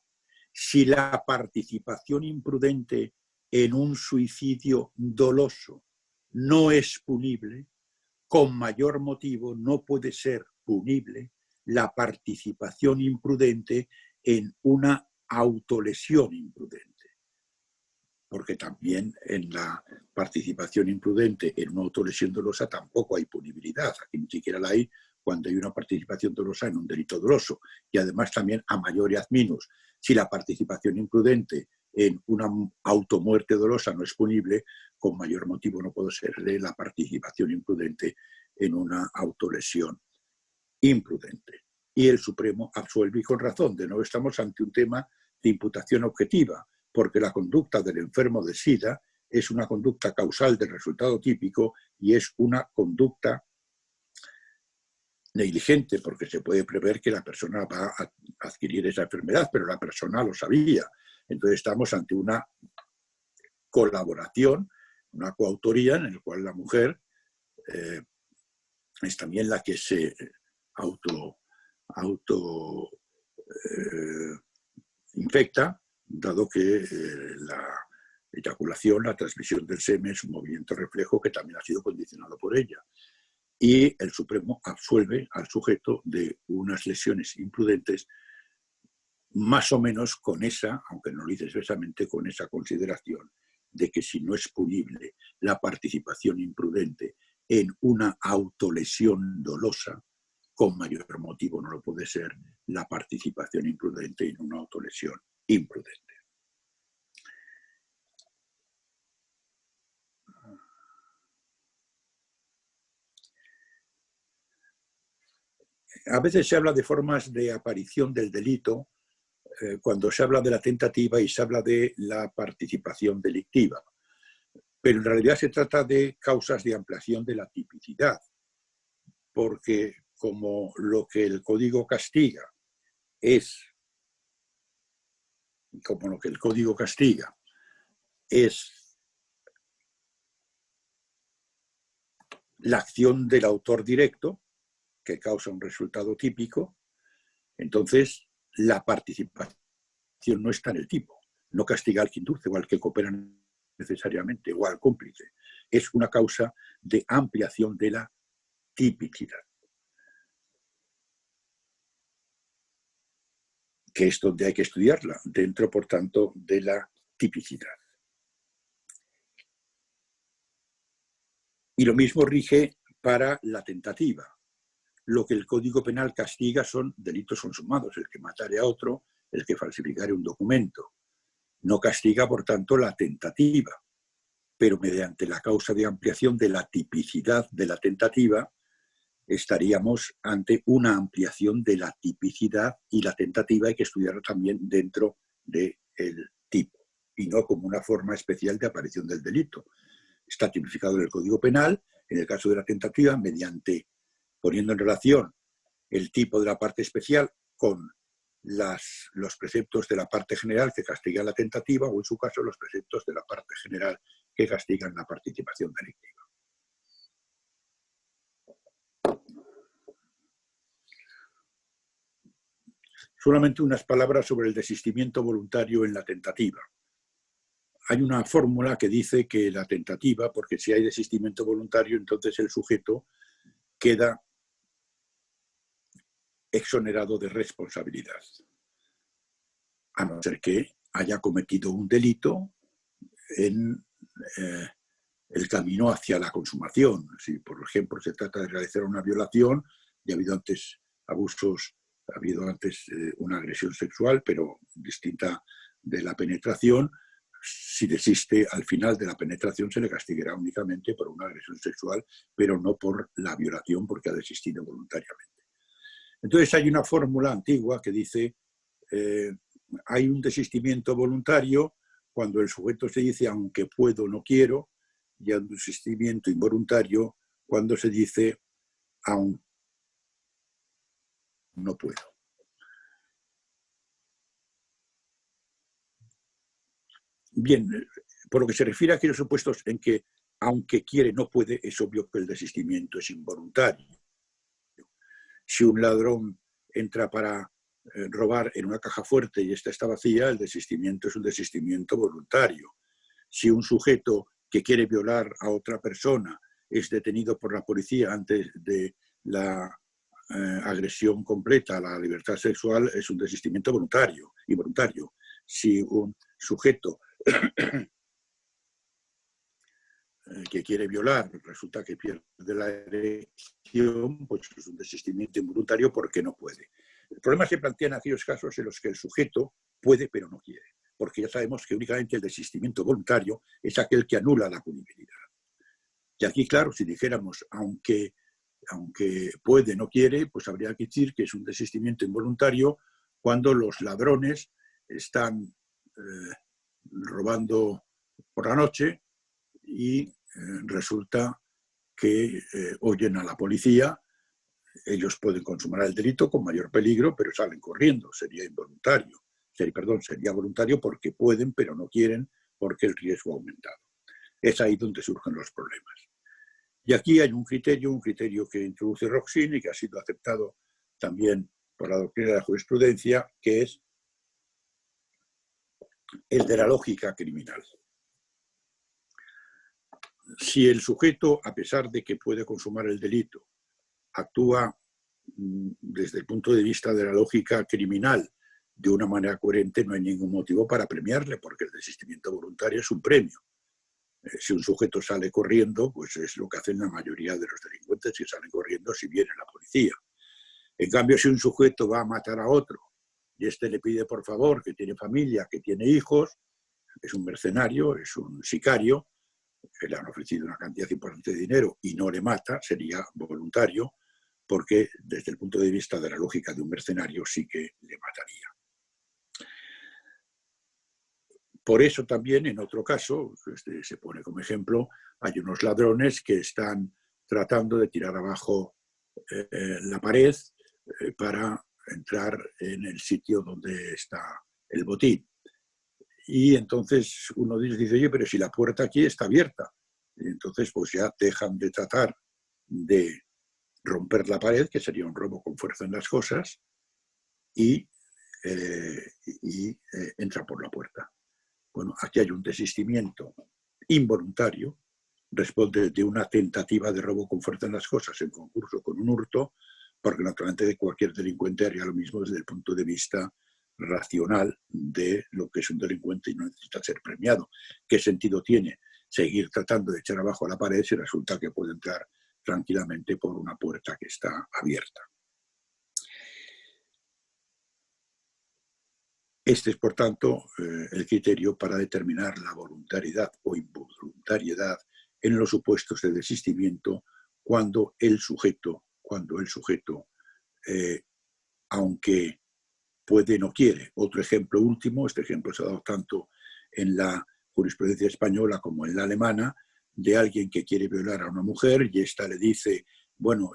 Speaker 2: Si la participación imprudente en un suicidio doloso no es punible, con mayor motivo no puede ser punible la participación imprudente en una autolesión imprudente. Porque también en la participación imprudente en una autolesión dolosa tampoco hay punibilidad. Aquí ni siquiera la hay cuando hay una participación dolosa en un delito doloso. Y además también a mayor y ad minus. Si la participación imprudente en una automuerte dolosa no es punible, con mayor motivo no puede ser la participación imprudente en una autolesión imprudente. Y el Supremo absuelve, y con razón. De nuevo estamos ante un tema de imputación objetiva, porque la conducta del enfermo de SIDA es una conducta causal del resultado típico y es una conducta negligente, porque se puede prever que la persona va a adquirir esa enfermedad, pero la persona lo sabía. Entonces estamos ante una colaboración, una coautoría en la cual la mujer es también la que se infecta, dado que la eyaculación, la transmisión del semen es un movimiento reflejo que también ha sido condicionado por ella. Y el Supremo absuelve al sujeto de unas lesiones imprudentes, más o menos con esa, aunque no lo dice expresamente, con esa consideración de que si no es punible la participación imprudente en una autolesión dolosa, con mayor motivo no lo puede ser la participación imprudente en una autolesión imprudente. A veces se habla de formas de aparición del delito cuando se habla de la tentativa y se habla de la participación delictiva. Pero en realidad se trata de causas de ampliación de la tipicidad, porque como lo que el Código castiga es la acción del autor directo, que causa un resultado típico, entonces la participación no está en el tipo. No castiga al que induce o al que coopera necesariamente o al cómplice. Es una causa de ampliación de la tipicidad, que es donde hay que estudiarla, dentro, por tanto, de la tipicidad. Y lo mismo rige para la tentativa. Lo que el Código Penal castiga son delitos consumados, el que matare a otro, el que falsificare un documento. No castiga, por tanto, la tentativa, pero mediante la causa de ampliación de la tipicidad de la tentativa, estaríamos ante una ampliación de la tipicidad, y la tentativa hay que estudiarla también dentro del tipo, y no como una forma especial de aparición del delito. Está tipificado en el Código Penal, en el caso de la tentativa, poniendo en relación el tipo de la parte especial con los preceptos de la parte general que castigan la tentativa, o en su caso los preceptos de la parte general que castigan la participación delictiva. Solamente unas palabras sobre el desistimiento voluntario en la tentativa. Hay una fórmula que dice que la tentativa, porque si hay desistimiento voluntario, entonces el sujeto queda exonerado de responsabilidad, a no ser que haya cometido un delito en el camino hacia la consumación. Si, por ejemplo, se trata de realizar una violación y ha habido antes abusos, ha habido antes una agresión sexual, pero distinta de la penetración, si desiste al final de la penetración se le castigará únicamente por una agresión sexual, pero no por la violación, porque ha desistido voluntariamente. Entonces hay una fórmula antigua que dice hay un desistimiento voluntario cuando el sujeto se dice aunque puedo, no quiero, y hay un desistimiento involuntario cuando se dice aún no puedo. Bien, por lo que se refiere a aquellos supuestos en que aunque quiere, no puede, es obvio que el desistimiento es involuntario. Si un ladrón entra para robar en una caja fuerte y esta está vacía, el desistimiento es un desistimiento voluntario. Si un sujeto que quiere violar a otra persona es detenido por la policía antes de la agresión completa a la libertad sexual, es un desistimiento voluntario, involuntario. Si un sujeto que quiere violar resulta que pierde la erección, pues es un desistimiento involuntario porque no puede. El problema se plantea en aquellos casos en los que el sujeto puede pero no quiere, porque ya sabemos que únicamente el desistimiento voluntario es aquel que anula la punibilidad. Y aquí, claro, si dijéramos aunque puede, no quiere, pues habría que decir que es un desistimiento involuntario cuando los ladrones están robando por la noche y resulta que oyen a la policía. Ellos pueden consumar el delito con mayor peligro, pero salen corriendo, sería involuntario. sería voluntario porque pueden, pero no quieren, porque el riesgo ha aumentado. Es ahí donde surgen los problemas. Y aquí hay un criterio que introduce Roxin y que ha sido aceptado también por la doctrina de la jurisprudencia, que es el de la lógica criminal. Si el sujeto, a pesar de que puede consumar el delito, actúa desde el punto de vista de la lógica criminal de una manera coherente, no hay ningún motivo para premiarle, porque el desistimiento voluntario es un premio. Si un sujeto sale corriendo, pues es lo que hacen la mayoría de los delincuentes, que salen corriendo si viene la policía. En cambio, si un sujeto va a matar a otro y este le pide por favor, que tiene familia, que tiene hijos, es un mercenario, es un sicario, que le han ofrecido una cantidad importante de dinero y no le mata, sería voluntario, porque desde el punto de vista de la lógica de un mercenario sí que le mataría. Por eso también, en otro caso, se pone como ejemplo, hay unos ladrones que están tratando de tirar abajo la pared para entrar en el sitio donde está el botín. Y entonces uno dice, oye, pero si la puerta aquí está abierta. Y entonces pues ya dejan de tratar de romper la pared, que sería un robo con fuerza en las cosas, y entran por la puerta. Bueno, aquí hay un desistimiento involuntario, responde de una tentativa de robo con fuerza en las cosas en concurso con un hurto, porque naturalmente cualquier delincuente haría lo mismo desde el punto de vista racional de lo que es un delincuente y no necesita ser premiado. ¿Qué sentido tiene seguir tratando de echar abajo la pared si resulta que puede entrar tranquilamente por una puerta que está abierta? Este es, por tanto, el criterio para determinar la voluntariedad o involuntariedad en los supuestos de desistimiento cuando el sujeto, aunque puede, no quiere. Otro ejemplo último, este ejemplo se ha dado tanto en la jurisprudencia española como en la alemana, de alguien que quiere violar a una mujer y ésta le dice, bueno,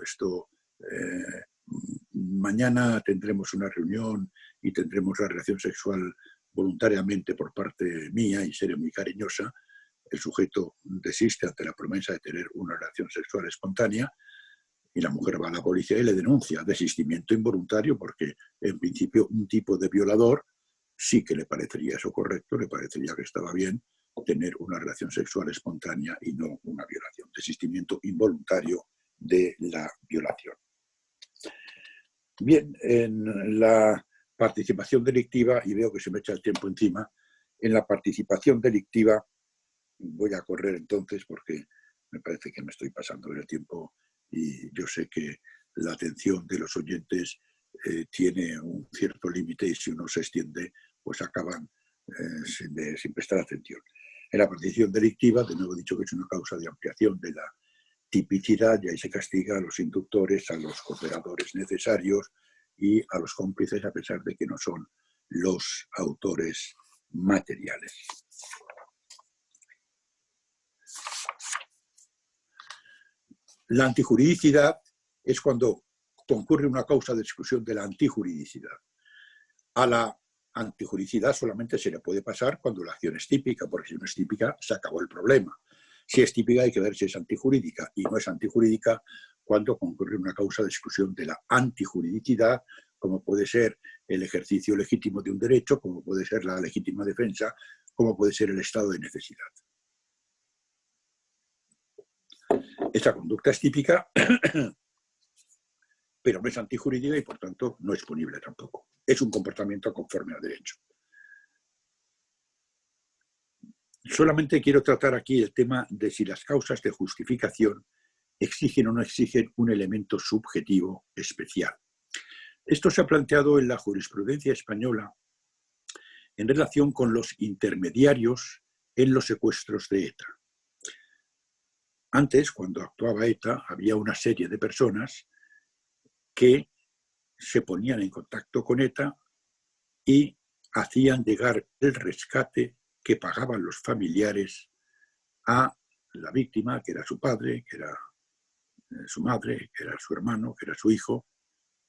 Speaker 2: mañana tendremos una reunión y tendremos la relación sexual voluntariamente por parte mía y seré muy cariñosa. El sujeto desiste ante la promesa de tener una relación sexual espontánea y la mujer va a la policía y le denuncia desistimiento involuntario porque en principio un tipo de violador sí que le parecería eso correcto, le parecería que estaba bien tener una relación sexual espontánea y no una violación. Desistimiento involuntario de la violación. Bien, en la participación delictiva, y veo que se me echa el tiempo encima, en la participación delictiva, voy a correr entonces porque me parece que me estoy pasando el tiempo y yo sé que la atención de los oyentes tiene un cierto límite y si uno se extiende, pues acaban sin prestar atención. En la participación delictiva, de nuevo he dicho que es una causa de ampliación de la tipicidad y ahí se castiga a los inductores, a los cooperadores necesarios y a los cómplices a pesar de que no son los autores materiales. La antijuridicidad es cuando concurre una causa de exclusión de la antijuridicidad. A la antijuridicidad solamente se le puede pasar cuando la acción es típica, porque si no es típica se acabó el problema. Si es típica hay que ver si es antijurídica y no es antijurídica cuando concurre una causa de exclusión de la antijuridicidad, como puede ser el ejercicio legítimo de un derecho, como puede ser la legítima defensa, como puede ser el estado de necesidad. Esa conducta es típica, pero no es antijurídica y por tanto no es punible tampoco. Es un comportamiento conforme al derecho. Solamente quiero tratar aquí el tema de si las causas de justificación exigen o no exigen un elemento subjetivo especial. Esto se ha planteado en la jurisprudencia española en relación con los intermediarios en los secuestros de ETA. Antes, cuando actuaba ETA, había una serie de personas que se ponían en contacto con ETA y hacían llegar el rescate que pagaban los familiares a la víctima, que era su padre, que era su madre, que era su hermano, que era su hijo,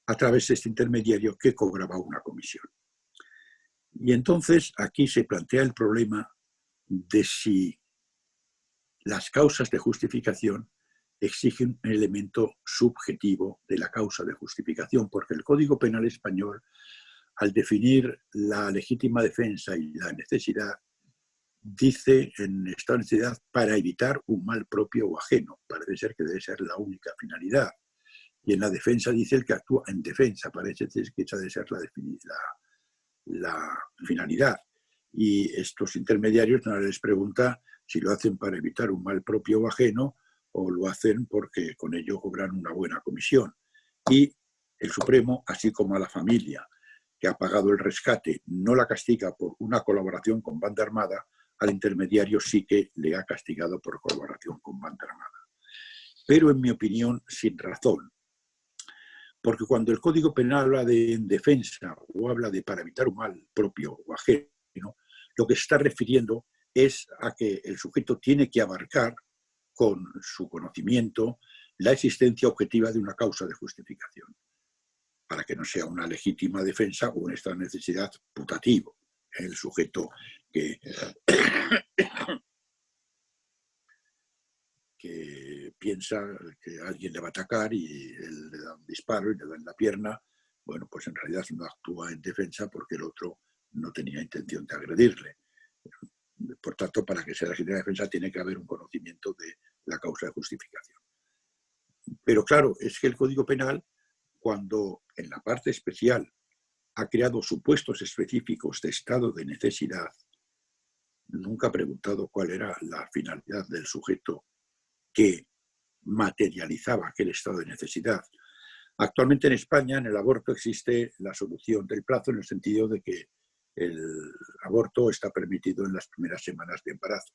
Speaker 2: a través de este intermediario que cobraba una comisión. Y entonces aquí se plantea el problema de si las causas de justificación exigen un elemento subjetivo de la causa de justificación, porque el Código Penal español, al definir la legítima defensa y la necesidad, dice en estado de necesidad para evitar un mal propio o ajeno. Parece ser que debe ser la única finalidad. Y en la defensa dice el que actúa en defensa. Parece que esa debe ser la finalidad. Y estos intermediarios no les pregunta si lo hacen para evitar un mal propio o ajeno o lo hacen porque con ello cobran una buena comisión. Y el Supremo, así como a la familia que ha pagado el rescate, no la castiga por una colaboración con banda armada, al intermediario sí que le ha castigado por colaboración con banda armada. Pero en mi opinión, sin razón. Porque cuando el Código Penal habla de defensa o habla de para evitar un mal propio o ajeno, lo que se está refiriendo es a que el sujeto tiene que abarcar con su conocimiento la existencia objetiva de una causa de justificación, para que no sea una legítima defensa o un estado de necesidad putativo. El sujeto que piensa que alguien le va a atacar y él le da un disparo y le da en la pierna, bueno, pues en realidad no actúa en defensa porque el otro no tenía intención de agredirle. Por tanto, para que sea legítima defensa tiene que haber un conocimiento de la causa de justificación. Pero claro, es que el Código Penal, cuando en la parte especial ha creado supuestos específicos de estado de necesidad, nunca ha preguntado cuál era la finalidad del sujeto que materializaba aquel estado de necesidad. Actualmente en España, en el aborto, existe la solución del plazo en el sentido de que el aborto está permitido en las primeras semanas de embarazo.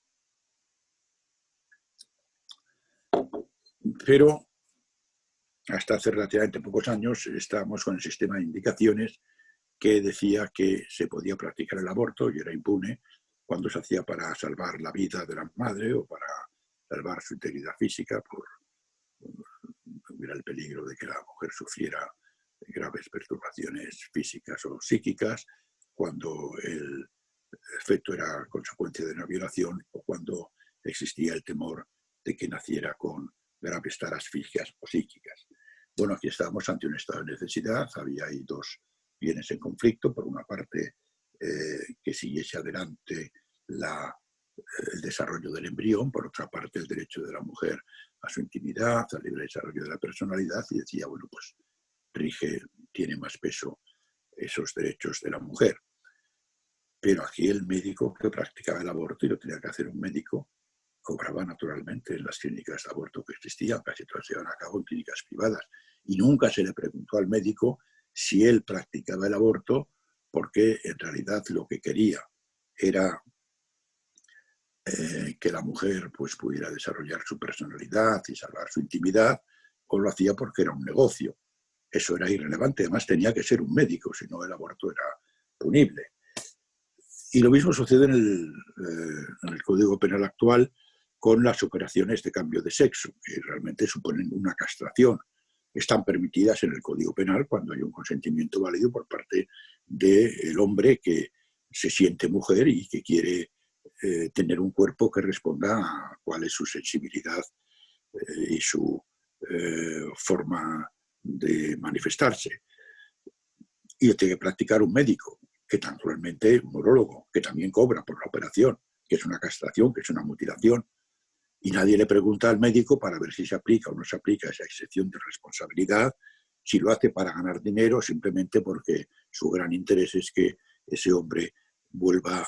Speaker 2: Pero hasta hace relativamente pocos años estábamos con el sistema de indicaciones que decía que se podía practicar el aborto y era impune cuando se hacía para salvar la vida de la madre o para salvar su integridad física por hubiera el peligro de que la mujer sufriera graves perturbaciones físicas o psíquicas, cuando el efecto era consecuencia de una violación o cuando existía el temor de que naciera con graves taras físicas o psíquicas. Bueno, aquí estábamos ante un estado de necesidad, había ahí dos bienes en conflicto, por una parte que siguiese adelante el desarrollo del embrión, por otra parte el derecho de la mujer a su intimidad, al libre desarrollo de la personalidad, y decía, bueno, pues tiene más peso esos derechos de la mujer. Pero aquí el médico que practicaba el aborto, y lo tenía que hacer un médico, cobraba naturalmente en las clínicas de aborto que existían, casi todas se llevan a cabo en clínicas privadas, y nunca se le preguntó al médico si él practicaba el aborto, porque en realidad lo que quería era que la mujer pues, pudiera desarrollar su personalidad y salvar su intimidad, o lo hacía porque era un negocio. Eso era irrelevante, además tenía que ser un médico, si no el aborto era punible. Y lo mismo sucede en el Código Penal actual con las operaciones de cambio de sexo, que realmente suponen una castración. Están permitidas en el Código Penal cuando hay un consentimiento válido por parte del hombre que se siente mujer y que quiere tener un cuerpo que responda a cuál es su sensibilidad y su forma de manifestarse. Y lo tiene que practicar un médico, que naturalmente un urólogo, que también cobra por la operación, que es una castración, que es una mutilación. Y nadie le pregunta al médico para ver si se aplica o no se aplica esa excepción de responsabilidad, si lo hace para ganar dinero, simplemente porque su gran interés es que ese hombre vuelva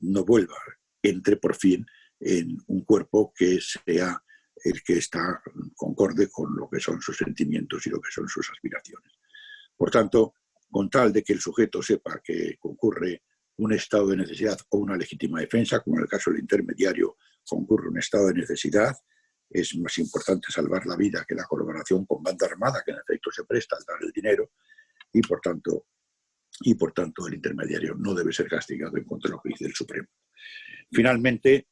Speaker 2: no vuelva, entre por fin en un cuerpo que sea el que está concorde con lo que son sus sentimientos y lo que son sus aspiraciones. Por tanto, con tal de que el sujeto sepa que concurre un estado de necesidad o una legítima defensa, como en el caso del intermediario concurre un estado de necesidad, es más importante salvar la vida que la colaboración con banda armada, que en efecto se presta al dar el dinero, y por tanto el intermediario no debe ser castigado en contra de lo que dice el Supremo. Finalmente,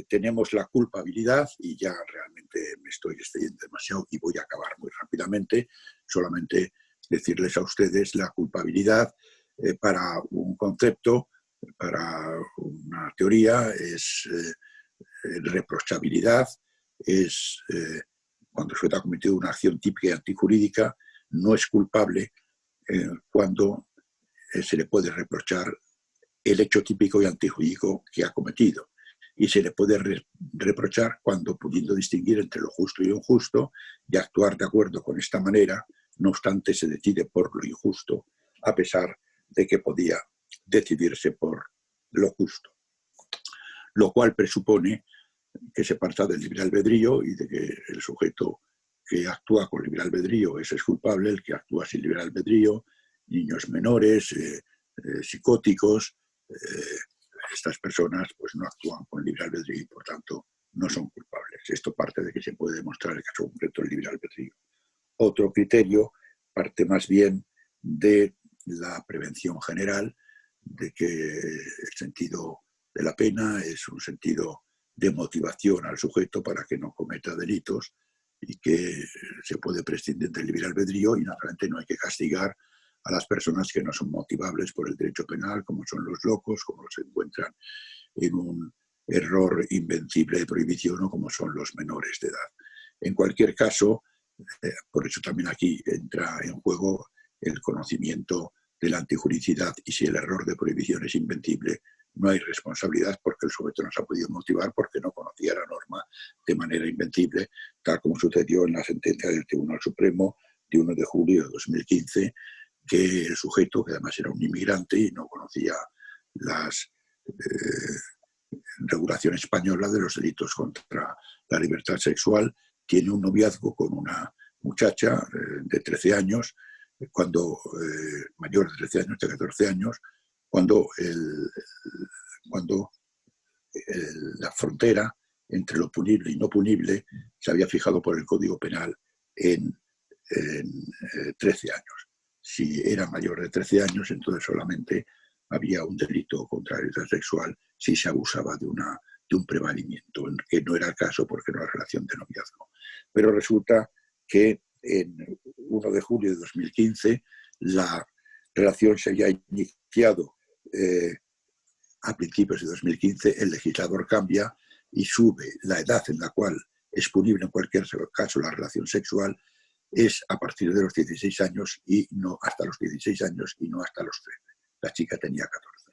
Speaker 2: tenemos la culpabilidad, y ya realmente me estoy extendiendo demasiado y voy a acabar muy rápidamente, solamente decirles a ustedes la culpabilidad para un concepto, para una teoría, es reprochabilidad, es cuando el sujeto ha cometido una acción típica y antijurídica, no es culpable cuando se le puede reprochar el hecho típico y antijurídico que ha cometido. Y se le puede reprochar cuando, pudiendo distinguir entre lo justo y lo injusto y actuar de acuerdo con esta manera, no obstante se decide por lo injusto, a pesar de que podía decidirse por lo justo. Lo cual presupone que se parta del libre albedrío y de que el sujeto que actúa con libre albedrío es culpable, el que actúa sin libre albedrío, niños menores, psicóticos, estas personas pues no actúan con libre albedrío y por tanto no son culpables. Esto parte de que se puede demostrar el caso concreto del libre albedrío. Otro criterio parte más bien de la prevención general, de que el sentido de la pena es un sentido de motivación al sujeto para que no cometa delitos y que se puede prescindir del libre albedrío y naturalmente no hay que castigar a las personas que no son motivables por el derecho penal, como son los locos, como se encuentran en un error invencible de prohibición o como son los menores de edad. En cualquier caso, por eso también aquí entra en juego el conocimiento de la antijuridicidad y si el error de prohibición es invencible, no hay responsabilidad porque el sujeto no se ha podido motivar porque no conocía la norma de manera invencible, tal como sucedió en la sentencia del Tribunal Supremo de 1 de julio de 2015, que el sujeto, que además era un inmigrante y no conocía las regulación española de los delitos contra la libertad sexual, tiene un noviazgo con una muchacha de 13 años, mayor de 13 años, de 14 años, cuando la frontera entre lo punible y no punible se había fijado por el Código Penal en 13 años. Si era mayor de 13 años, entonces solamente había un delito contra la libertad sexual si se abusaba de un prevalimiento, que no era el caso porque no era relación de noviazgo. Pero resulta que en 1 de julio de 2015 la relación se había iniciado a principios de 2015, el legislador cambia y sube la edad en la cual es punible en cualquier caso la relación sexual, es a partir de los 16 años y no hasta los 16 años y no hasta los 13. La chica tenía 14.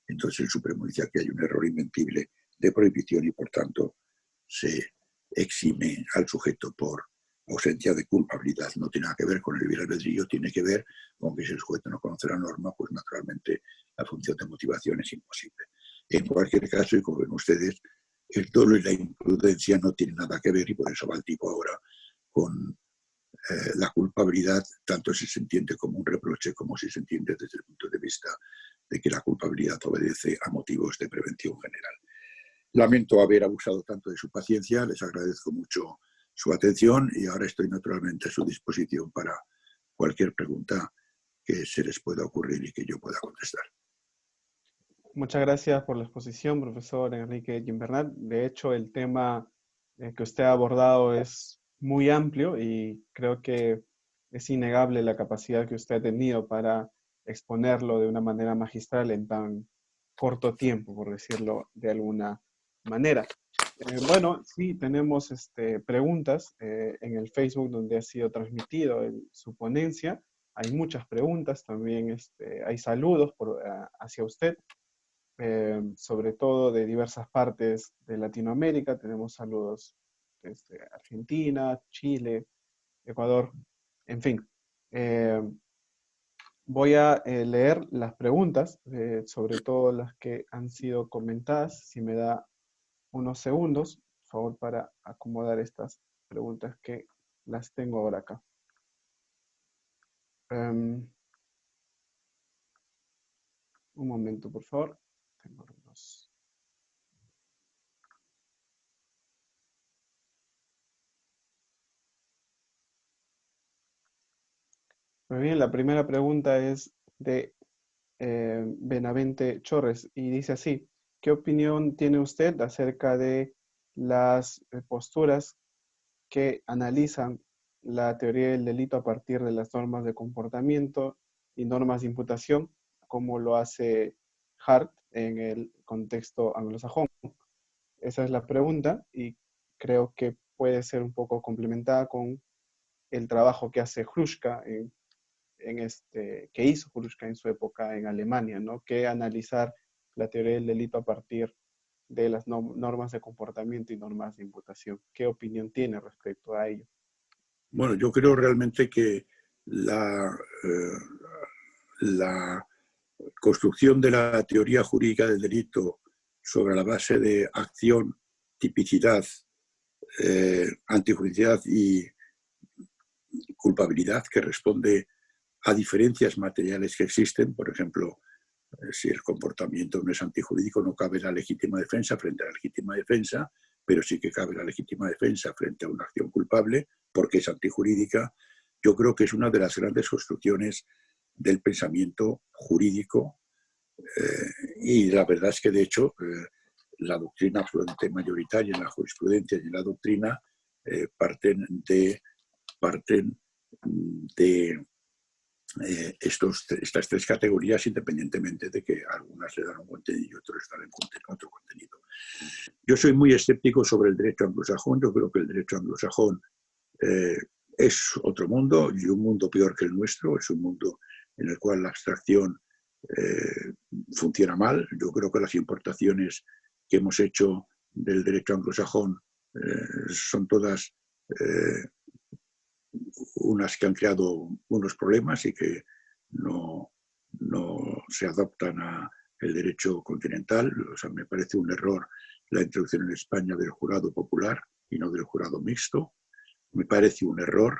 Speaker 2: Entonces el Supremo dice que hay un error invencible de prohibición y por tanto se exime al sujeto por ausencia de culpabilidad. No tiene nada que ver con el libre albedrío, tiene que ver con que si el sujeto no conoce la norma, pues naturalmente la función de motivación es imposible. En cualquier caso, y como ven ustedes, el dolo y la imprudencia no tienen nada que ver y por eso va el tipo ahora con la culpabilidad, tanto si se entiende como un reproche como si se entiende desde el punto de vista de que la culpabilidad obedece a motivos de prevención general. Lamento haber abusado tanto de su paciencia, les agradezco mucho su atención y ahora estoy naturalmente a su disposición para cualquier pregunta que se les pueda ocurrir y que yo pueda contestar.
Speaker 3: Muchas gracias por la exposición, profesor Enrique Gimbernat. De hecho, el tema que usted ha abordado es muy amplio y creo que es innegable la capacidad que usted ha tenido para exponerlo de una manera magistral en tan corto tiempo, por decirlo de alguna manera. Bueno, sí, tenemos preguntas en el Facebook donde ha sido transmitido su ponencia. Hay muchas preguntas, también hay saludos hacia usted. Sobre todo de diversas partes de Latinoamérica. Tenemos saludos desde Argentina, Chile, Ecuador, en fin. Voy a leer las preguntas, sobre todo las que han sido comentadas. Si me da unos segundos, por favor, para acomodar estas preguntas que las tengo ahora acá. Un momento, por favor. Tengo unos... Muy bien, la primera pregunta es de Benavente Chorres y dice así: ¿qué opinión tiene usted acerca de las posturas que analizan la teoría del delito a partir de las normas de comportamiento y normas de imputación como lo hace Hart en el contexto anglosajón? Esa es la pregunta y creo que puede ser un poco complementada con el trabajo que hace Hruska que hizo Hruska en su época en Alemania, ¿no? Que analizar la teoría del delito a partir de las normas de comportamiento y normas de imputación. ¿Qué opinión tiene respecto a ello?
Speaker 2: Bueno, yo creo realmente que la construcción de la teoría jurídica del delito sobre la base de acción, tipicidad, antijuricidad y culpabilidad, que responde a diferencias materiales que existen. Por ejemplo, si el comportamiento no es antijurídico, no cabe la legítima defensa frente a la legítima defensa, pero sí que cabe la legítima defensa frente a una acción culpable porque es antijurídica. Yo creo que es una de las grandes construcciones del pensamiento jurídico, y la verdad es que, de hecho, la doctrina absolutamente mayoritaria en la jurisprudencia y en la doctrina parten de estas tres categorías, independientemente de que algunas le dan un contenido y otros le dan otro contenido. Yo soy muy escéptico sobre el derecho anglosajón. Yo creo que el derecho anglosajón es otro mundo, y un mundo peor que el nuestro. Es un mundo en el cual la abstracción funciona mal. Yo creo que las importaciones que hemos hecho del derecho anglosajón son todas unas que han creado unos problemas y que no se adaptan al derecho continental. O sea, me parece un error la introducción en España del jurado popular y no del jurado mixto. Me parece un error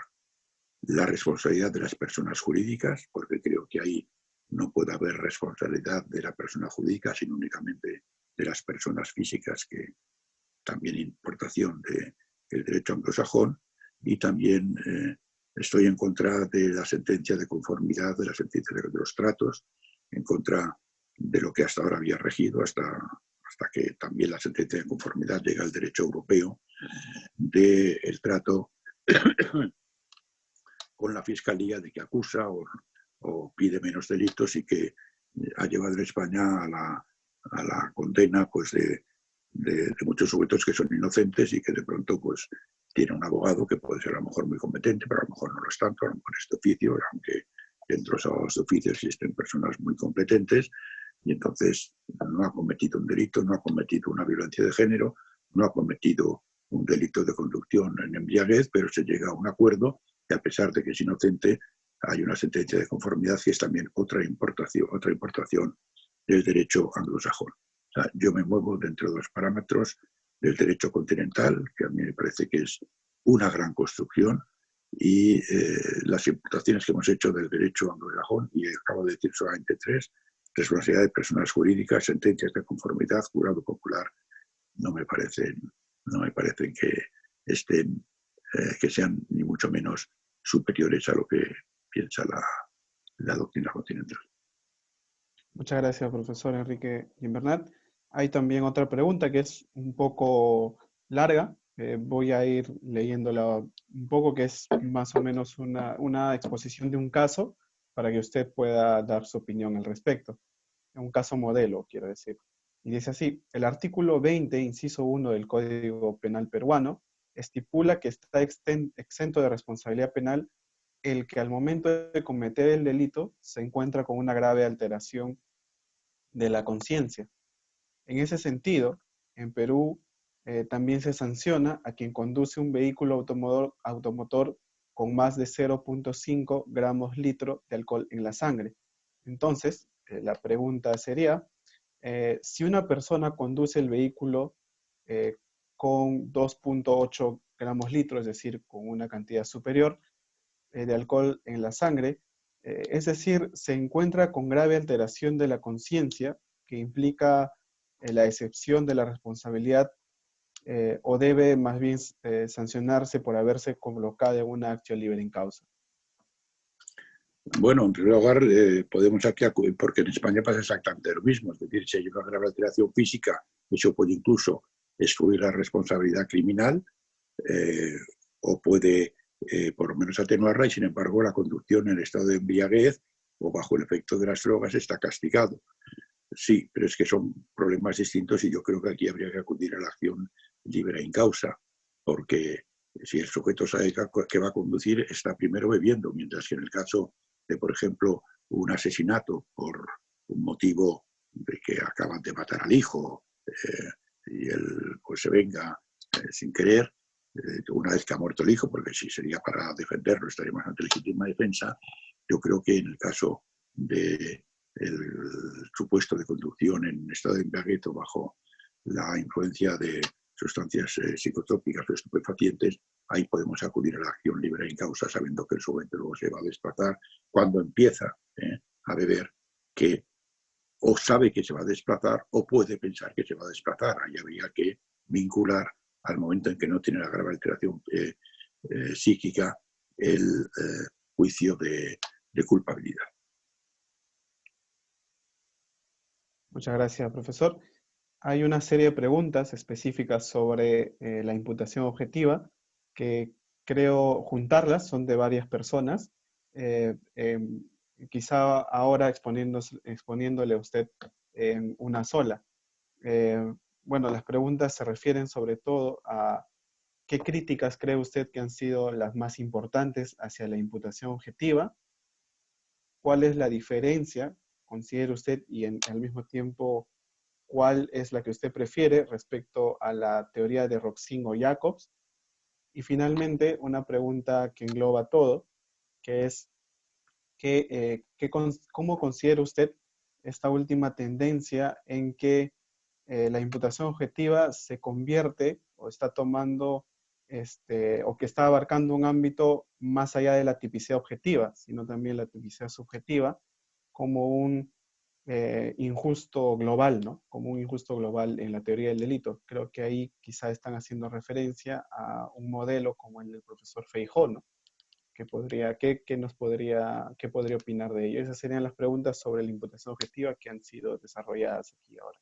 Speaker 2: la responsabilidad de las personas jurídicas, porque creo que ahí no puede haber responsabilidad de la persona jurídica, sino únicamente de las personas físicas, que también importación del derecho anglosajón. Y también estoy en contra de la sentencia de conformidad, de la sentencia de los tratos, en contra de lo que hasta ahora había regido, hasta que también la sentencia de conformidad llega al derecho europeo, del trato con la fiscalía de que acusa o pide menos delitos, y que ha llevado a España a la condena, pues, de muchos sujetos que son inocentes y que de pronto, pues, tiene un abogado que puede ser a lo mejor muy competente, pero a lo mejor no lo es tanto, a lo mejor es de oficio, aunque dentro de los abogados de oficio existen personas muy competentes, y entonces no ha cometido un delito, no ha cometido una violencia de género, no ha cometido un delito de conducción en embriaguez, pero se llega a un acuerdo y, a pesar de que es inocente, hay una sentencia de conformidad, que es también otra importación del derecho anglosajón. O sea, yo me muevo dentro de los parámetros del derecho continental, que a mí me parece que es una gran construcción, y las importaciones que hemos hecho del derecho anglosajón, y acabo de decir solamente tres: responsabilidad de personas jurídicas, sentencias de conformidad, jurado popular, no me parecen que sean ni mucho menos superiores a lo que piensa la doctrina continental.
Speaker 3: Muchas gracias, profesor Enrique Gimbernat. Hay también otra pregunta que es un poco larga. Voy a ir leyéndola un poco, que es más o menos una exposición de un caso para que usted pueda dar su opinión al respecto. Un caso modelo, quiero decir. Y dice así: el artículo 20, inciso 1 del Código Penal peruano estipula que está exento de responsabilidad penal el que al momento de cometer el delito se encuentra con una grave alteración de la conciencia. En ese sentido, en Perú también se sanciona a quien conduce un vehículo automotor con más de 0.5 gramos litro de alcohol en la sangre. Entonces, la pregunta sería, si una persona conduce el vehículo con 2.8 gramos litro, es decir, con una cantidad superior de alcohol en la sangre, es decir, se encuentra con grave alteración de la conciencia, que implica la excepción de la responsabilidad, o debe más bien sancionarse por haberse colocado en una acción libre en causa.
Speaker 2: Bueno, en primer lugar, podemos aquí acudir, porque en España pasa exactamente lo mismo. Es decir, si hay una grave alteración física, eso puede incluso excluir la responsabilidad criminal, o puede por lo menos atenuarla, y sin embargo la conducción en estado de embriaguez o bajo el efecto de las drogas está castigado. Sí, pero es que son problemas distintos y yo creo que aquí habría que acudir a la acción libre in causa, porque si el sujeto sabe que va a conducir, está primero bebiendo, mientras que en el caso de, por ejemplo, un asesinato por un motivo de que acaban de matar al hijo y él pues se venga sin querer, una vez que ha muerto el hijo, porque si sería para defenderlo estaríamos ante legítima defensa, yo creo que en el caso de el supuesto de conducción en estado de embriaguez bajo la influencia de sustancias psicotrópicas o estupefacientes, ahí podemos acudir a la acción libre in causa, sabiendo que el sujeto luego se va a desplazar cuando empieza a beber, que o sabe que se va a desplazar o puede pensar que se va a desplazar. Ahí habría que vincular al momento en que no tiene la grave alteración psíquica el juicio de culpabilidad.
Speaker 3: Muchas gracias, profesor. Hay una serie de preguntas específicas sobre la imputación objetiva que creo juntarlas, son de varias personas. Quizá ahora exponiéndole a usted una sola. Bueno, las preguntas se refieren sobre todo a qué críticas cree usted que han sido las más importantes hacia la imputación objetiva, cuál es la diferencia, considera usted, y al mismo tiempo, cuál es la que usted prefiere respecto a la teoría de Roxin o Jacobs. Y finalmente, una pregunta que engloba todo, que es, ¿cómo considera usted esta última tendencia en que la imputación objetiva se convierte o está tomando, o que está abarcando un ámbito más allá de la tipicidad objetiva, sino también la tipicidad subjetiva, como un injusto global, ¿no? Como un injusto global en la teoría del delito? Creo que ahí quizá están haciendo referencia a un modelo como el del profesor Feijó, ¿no? ¿Qué podría opinar de ello? Esas serían las preguntas sobre la imputación objetiva que han sido desarrolladas aquí ahora.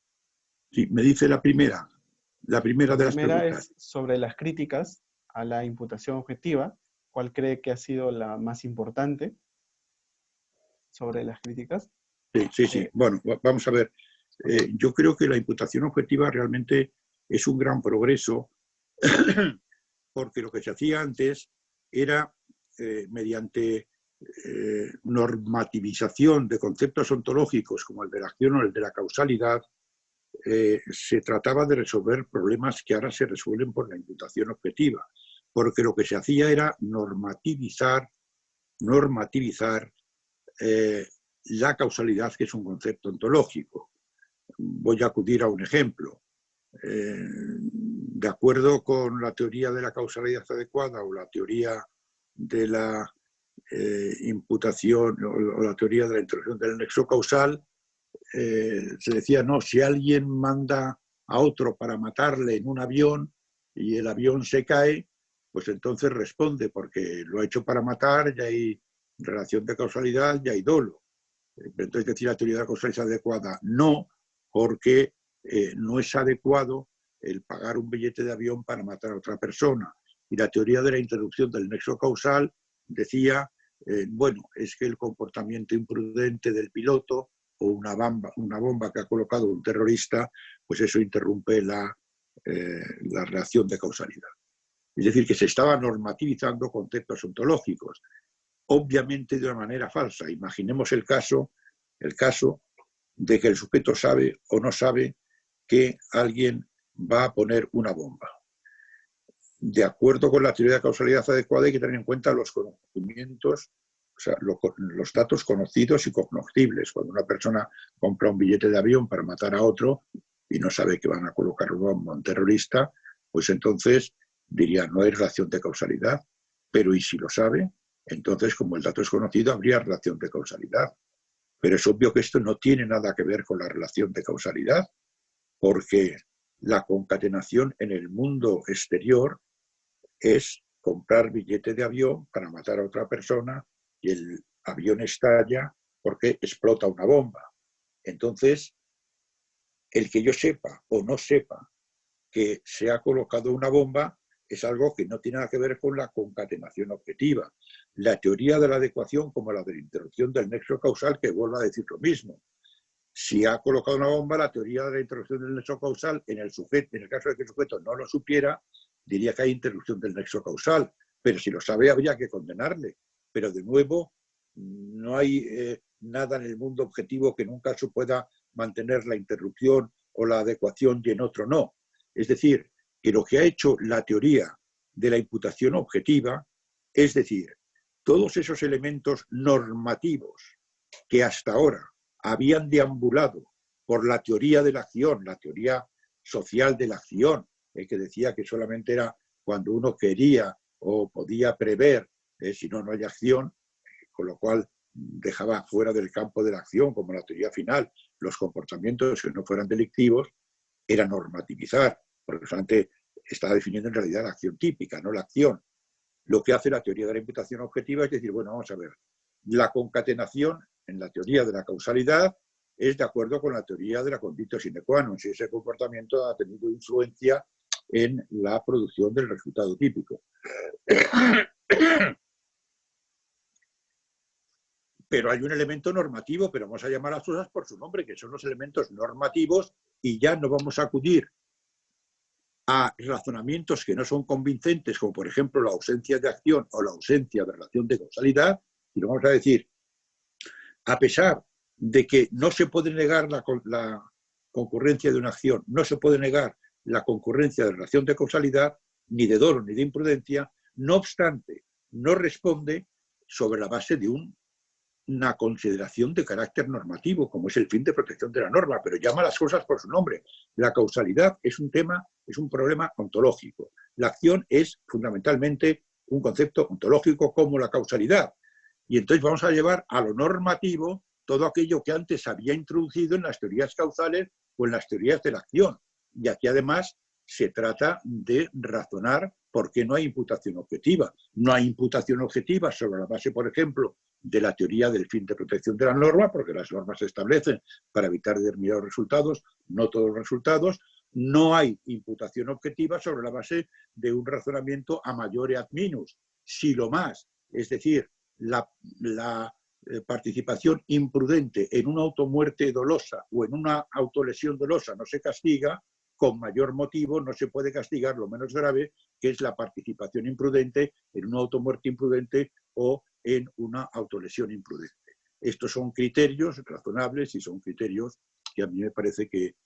Speaker 2: Sí, me dice la primera
Speaker 3: La
Speaker 2: de las
Speaker 3: primera
Speaker 2: preguntas.
Speaker 3: es sobre las críticas a la imputación objetiva. ¿Cuál cree que ha sido la más importante sobre las críticas?
Speaker 2: Sí. Bueno, vamos a ver. Yo creo que la imputación objetiva realmente es un gran progreso porque lo que se hacía antes era mediante normativización de conceptos ontológicos como el de la acción o el de la causalidad, se trataba de resolver problemas que ahora se resuelven por la imputación objetiva, porque lo que se hacía era normativizar la causalidad, que es un concepto ontológico. Voy a acudir a un ejemplo. De acuerdo con la teoría de la causalidad adecuada o la teoría de la imputación o la teoría de la introducción del nexo causal, se decía, no, si alguien manda a otro para matarle en un avión y el avión se cae, pues entonces responde, porque lo ha hecho para matar, ya hay relación de causalidad, ya hay dolo. Entonces, decir, la teoría de la causalidad adecuada, no, porque no es adecuado el pagar un billete de avión para matar a otra persona. Y la teoría de la introducción del nexo causal decía, bueno, es que el comportamiento imprudente del piloto o una bomba que ha colocado un terrorista, pues eso interrumpe la relación de causalidad. Es decir, que se estaba normativizando conceptos ontológicos, obviamente de una manera falsa. Imaginemos el caso de que el sujeto sabe o no sabe que alguien va a poner una bomba. De acuerdo con la teoría de causalidad adecuada, hay que tener en cuenta los conocimientos, o sea, los datos conocidos y cognoscibles. Cuando una persona compra un billete de avión para matar a otro y no sabe que van a colocar una bomba a un terrorista, pues entonces diría, no hay relación de causalidad. Pero ¿y si lo sabe? Entonces, como el dato es conocido, habría relación de causalidad. Pero es obvio que esto no tiene nada que ver con la relación de causalidad, porque la concatenación en el mundo exterior es comprar billete de avión para matar a otra persona y el avión estalla porque explota una bomba. Entonces, el que yo sepa o no sepa que se ha colocado una bomba, es algo que no tiene nada que ver con la concatenación objetiva. La teoría de la adecuación, como la de la interrupción del nexo causal, que vuelvo a decir lo mismo. Si ha colocado una bomba, la teoría de la interrupción del nexo causal, en el caso de que el sujeto no lo supiera, diría que hay interrupción del nexo causal. Pero si lo sabe, habría que condenarle. Pero de nuevo, no hay nada en el mundo objetivo que nunca se pueda mantener la interrupción o la adecuación y en otro no. Es decir, que lo que ha hecho la teoría de la imputación objetiva, es decir, todos esos elementos normativos que hasta ahora habían deambulado por la teoría de la acción, la teoría social de la acción, que decía que solamente era cuando uno quería o podía prever, si no, no hay acción, con lo cual dejaba fuera del campo de la acción, como la teoría final, los comportamientos que no fueran delictivos, era normativizar, porque solamente estaba definiendo en realidad la acción típica, no la acción. Lo que hace la teoría de la imputación objetiva es decir, bueno, vamos a ver, la concatenación en la teoría de la causalidad es de acuerdo con la teoría de la conditio sine qua non, si ese comportamiento ha tenido influencia en la producción del resultado típico. Pero hay un elemento normativo, pero vamos a llamar a las cosas por su nombre, que son los elementos normativos, y ya no vamos a acudir a razonamientos que no son convincentes, como por ejemplo la ausencia de acción o la ausencia de relación de causalidad, y lo vamos a decir, a pesar de que no se puede negar la concurrencia de una acción, no se puede negar la concurrencia de relación de causalidad, ni de dolo ni de imprudencia, no obstante, no responde sobre la base de una consideración de carácter normativo, como es el fin de protección de la norma, pero llama las cosas por su nombre. La causalidad es un problema ontológico. La acción es fundamentalmente un concepto ontológico como la causalidad. Y entonces vamos a llevar a lo normativo todo aquello que antes había introducido en las teorías causales o en las teorías de la acción. Y aquí además se trata de razonar por qué no hay imputación objetiva. No hay imputación objetiva sobre la base, por ejemplo, de la teoría del fin de protección de la norma, porque las normas se establecen para evitar determinados resultados, no todos los resultados. No hay imputación objetiva sobre la base de un razonamiento a maiore ad minus. Si lo más, es decir, la participación imprudente en una automuerte dolosa o en una autolesión dolosa no se castiga, con mayor motivo no se puede castigar lo menos grave, que es la participación imprudente en una automuerte imprudente o en una autolesión imprudente. Estos son criterios razonables y son criterios que a mí me parece que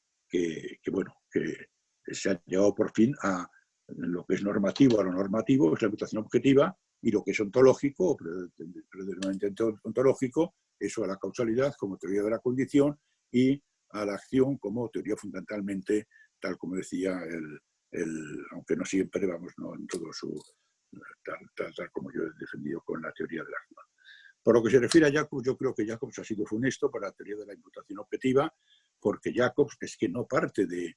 Speaker 2: se han llegado por fin a lo que es normativo, a lo normativo, es la imputación objetiva, y lo que es ontológico, predominantemente ontológico, eso a la causalidad como teoría de la condición y a la acción como teoría fundamentalmente, tal como decía aunque no siempre, vamos, no en todo su, tal como yo he defendido con la teoría de la acción. Por lo que se refiere a Jacobs, yo creo que Jacobs ha sido funesto para la teoría de la imputación objetiva, porque Jacobs es que no parte de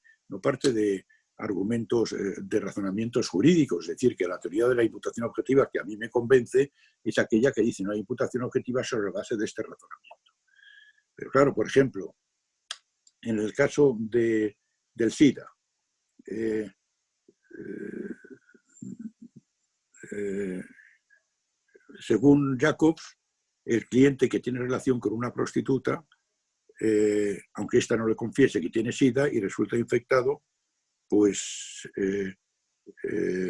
Speaker 2: argumentos de razonamientos jurídicos, es decir, que la teoría de la imputación objetiva que a mí me convence es aquella que dice no hay imputación objetiva sobre la base de este razonamiento. Pero claro, por ejemplo, en el caso del SIDA, según Jacobs, el cliente que tiene relación con una prostituta, aunque ésta no le confiese que tiene SIDA y resulta infectado, pues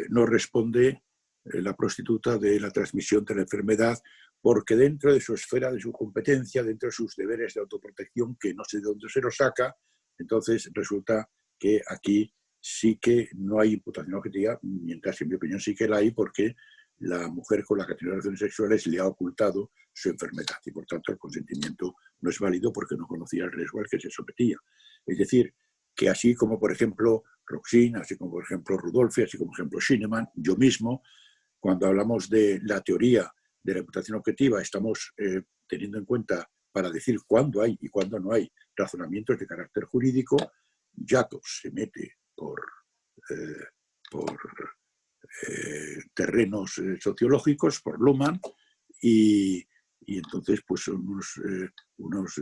Speaker 2: no responde la prostituta de la transmisión de la enfermedad, porque dentro de su esfera de su competencia, dentro de sus deberes de autoprotección, que no sé de dónde se los saca, entonces resulta que aquí sí que no hay imputación objetiva, mientras en mi opinión sí que la hay, porque la mujer con la que tiene relaciones sexuales le ha ocultado su enfermedad y por tanto el consentimiento no es válido porque no conocía el riesgo al que se sometía. Es decir, que así como por ejemplo Roxin, así como por ejemplo Rudolfi, así como por ejemplo Schinemann, yo mismo, cuando hablamos de la teoría de la imputación objetiva, estamos teniendo en cuenta para decir cuándo hay y cuándo no hay razonamientos de carácter jurídico. Jacobs se mete por terrenos sociológicos, por Luhmann, y entonces pues son unos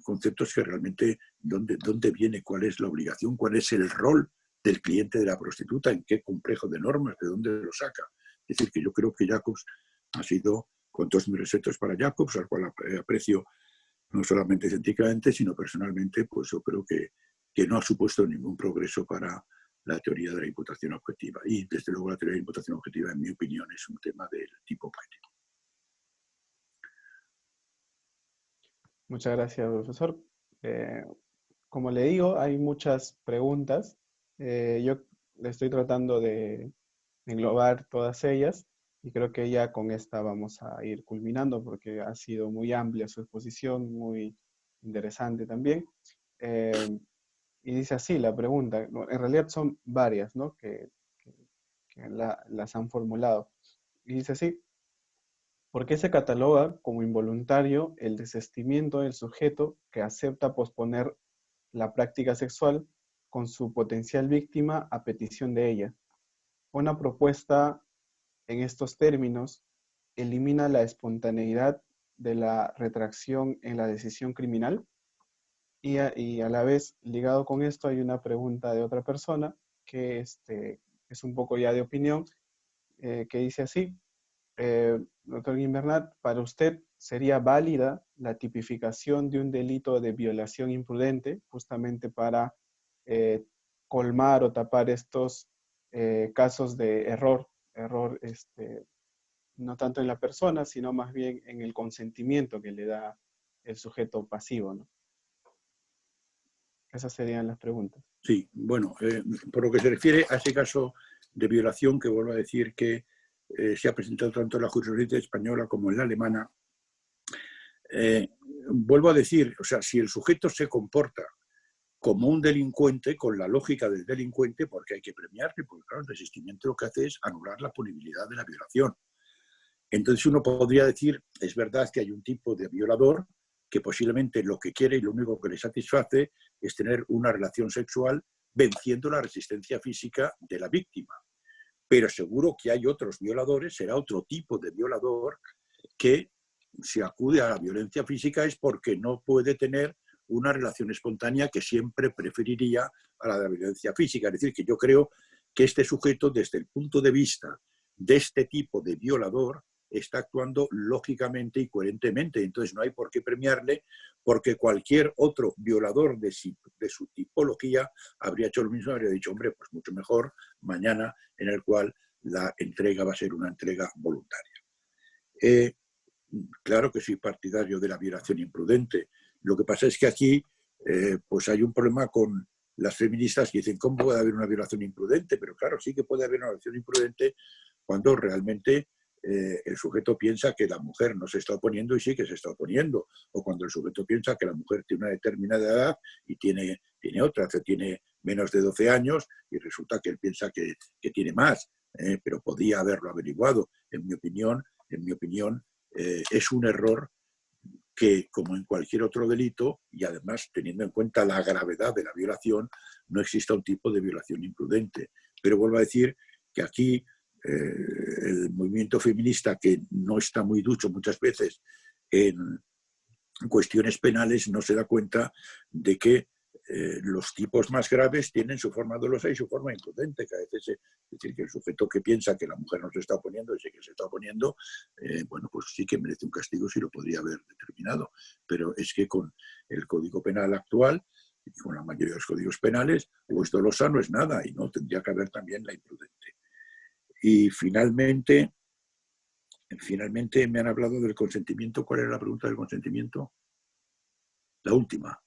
Speaker 2: conceptos que realmente, ¿dónde viene? ¿Cuál es la obligación? ¿Cuál es el rol del cliente de la prostituta, en qué complejo de normas, de dónde lo saca. Es decir, que yo creo que Jacobs ha sido, con todos mis respetos para Jacobs, al cual aprecio no solamente científicamente, sino personalmente, pues yo creo que no ha supuesto ningún progreso para la teoría de la imputación objetiva. Y desde luego la teoría de imputación objetiva, en mi opinión, es un tema del tipo objetivo.
Speaker 3: Muchas gracias, profesor. Como le digo, hay muchas preguntas. Yo le estoy tratando de englobar todas ellas y creo que ya con esta vamos a ir culminando porque ha sido muy amplia su exposición, muy interesante también. Y dice así la pregunta, en realidad son varias, ¿no? que las han formulado. Y dice así, ¿por qué se cataloga como involuntario el desistimiento del sujeto que acepta posponer la práctica sexual con su potencial víctima a petición de ella? Una propuesta en estos términos elimina la espontaneidad de la retracción en la decisión criminal y a la vez, ligado con esto, hay una pregunta de otra persona que es un poco ya de opinión, que dice así, doctor Guimbernat, ¿para usted sería válida la tipificación de un delito de violación imprudente justamente para colmar o tapar estos casos de error no tanto en la persona, sino más bien en el consentimiento que le da el sujeto pasivo, ¿no? Esas serían las preguntas.
Speaker 2: Sí, bueno, por lo que se refiere a ese caso de violación, que vuelvo a decir que se ha presentado tanto en la jurisprudencia española como en la alemana, vuelvo a decir, o sea, si el sujeto se comporta como un delincuente, con la lógica del delincuente, porque hay que premiarle, porque claro, el desistimiento lo que hace es anular la punibilidad de la violación. Entonces uno podría decir, es verdad que hay un tipo de violador que posiblemente lo que quiere y lo único que le satisface es tener una relación sexual venciendo la resistencia física de la víctima. Pero seguro que hay otros violadores, será otro tipo de violador que si acude a la violencia física es porque no puede tener una relación espontánea que siempre preferiría a la de la violencia física. Es decir, que yo creo que este sujeto, desde el punto de vista de este tipo de violador, está actuando lógicamente y coherentemente. Entonces no hay por qué premiarle, porque cualquier otro violador de su tipología habría hecho lo mismo, habría dicho, hombre, pues mucho mejor mañana, en el cual la entrega va a ser una entrega voluntaria. Claro que soy partidario de la violación imprudente. Lo que pasa es que aquí pues hay un problema con las feministas que dicen, ¿cómo puede haber una violación imprudente? Pero claro, sí que puede haber una violación imprudente cuando realmente el sujeto piensa que la mujer no se está oponiendo y sí que se está oponiendo, o cuando el sujeto piensa que la mujer tiene una determinada edad y tiene otra, que tiene menos de 12 años y resulta que él piensa que tiene más, pero podía haberlo averiguado. En mi opinión, es un error que, como en cualquier otro delito, y además teniendo en cuenta la gravedad de la violación, no exista un tipo de violación imprudente. Pero vuelvo a decir que aquí el movimiento feminista, que no está muy ducho muchas veces en cuestiones penales, no se da cuenta de que los tipos más graves tienen su forma dolosa y su forma imprudente, que a veces es decir, que el sujeto que piensa que la mujer no se está oponiendo y sé que se está oponiendo, bueno, pues sí que merece un castigo, sí lo podría haber determinado, pero es que con el Código Penal actual y con la mayoría de los códigos penales, o es dolosa no es nada, y no tendría que haber también la imprudente. Y finalmente me han hablado del consentimiento. ¿Cuál era la pregunta del consentimiento? La última.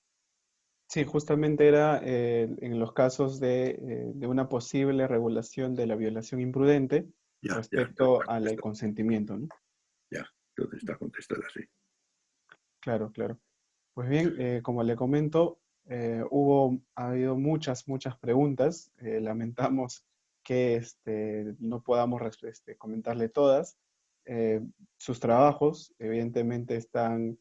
Speaker 3: Sí, justamente era en los casos de una posible regulación de la violación imprudente respecto al consentimiento, ¿no?
Speaker 2: Ya, entonces está contestada, sí.
Speaker 3: Claro, claro. Pues bien, como le comento, ha habido muchas preguntas. Lamentamos que no podamos comentarle todas. Sus trabajos, evidentemente, están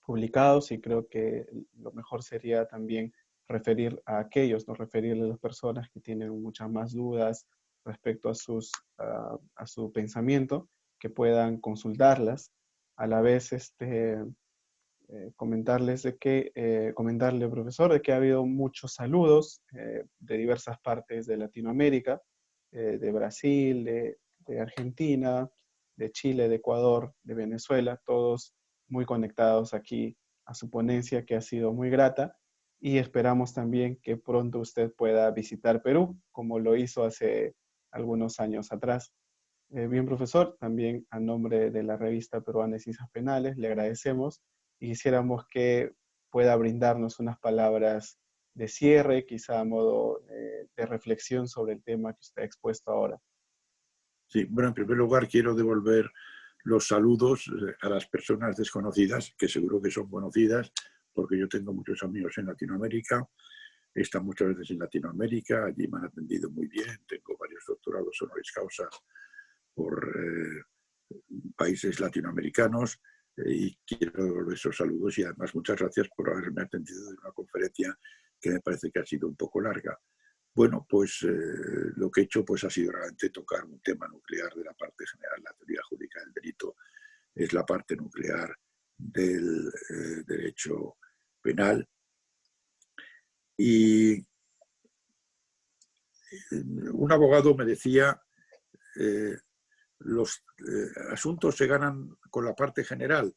Speaker 3: publicados y creo que lo mejor sería también referir a aquellos, no referirle a las personas que tienen muchas más dudas respecto a su pensamiento, que puedan consultarlas. A la vez, comentarle, profesor, de que ha habido muchos saludos de diversas partes de Latinoamérica, de Brasil, de Argentina, de Chile, de Ecuador, de Venezuela, todos muy conectados aquí a su ponencia, que ha sido muy grata, y esperamos también que pronto usted pueda visitar Perú, como lo hizo hace algunos años atrás. Bien, profesor, también a nombre de la Revista Peruana de Ciencias Penales, le agradecemos y quisiéramos que pueda brindarnos unas palabras de cierre, quizá a modo de reflexión sobre el tema que usted ha expuesto ahora.
Speaker 2: Sí, bueno, en primer lugar quiero devolver los saludos a las personas desconocidas, que seguro que son conocidas, porque yo tengo muchos amigos en Latinoamérica, he estado muchas veces en Latinoamérica, allí me han atendido muy bien, tengo varios doctorados honoris causa por países latinoamericanos y quiero devolver esos saludos y además muchas gracias por haberme atendido en una conferencia que me parece que ha sido un poco larga. Bueno, pues lo que he hecho pues, ha sido realmente tocar un tema nuclear de la parte general. La teoría jurídica del delito es la parte nuclear del derecho penal. Y un abogado me decía, los asuntos se ganan con la parte general.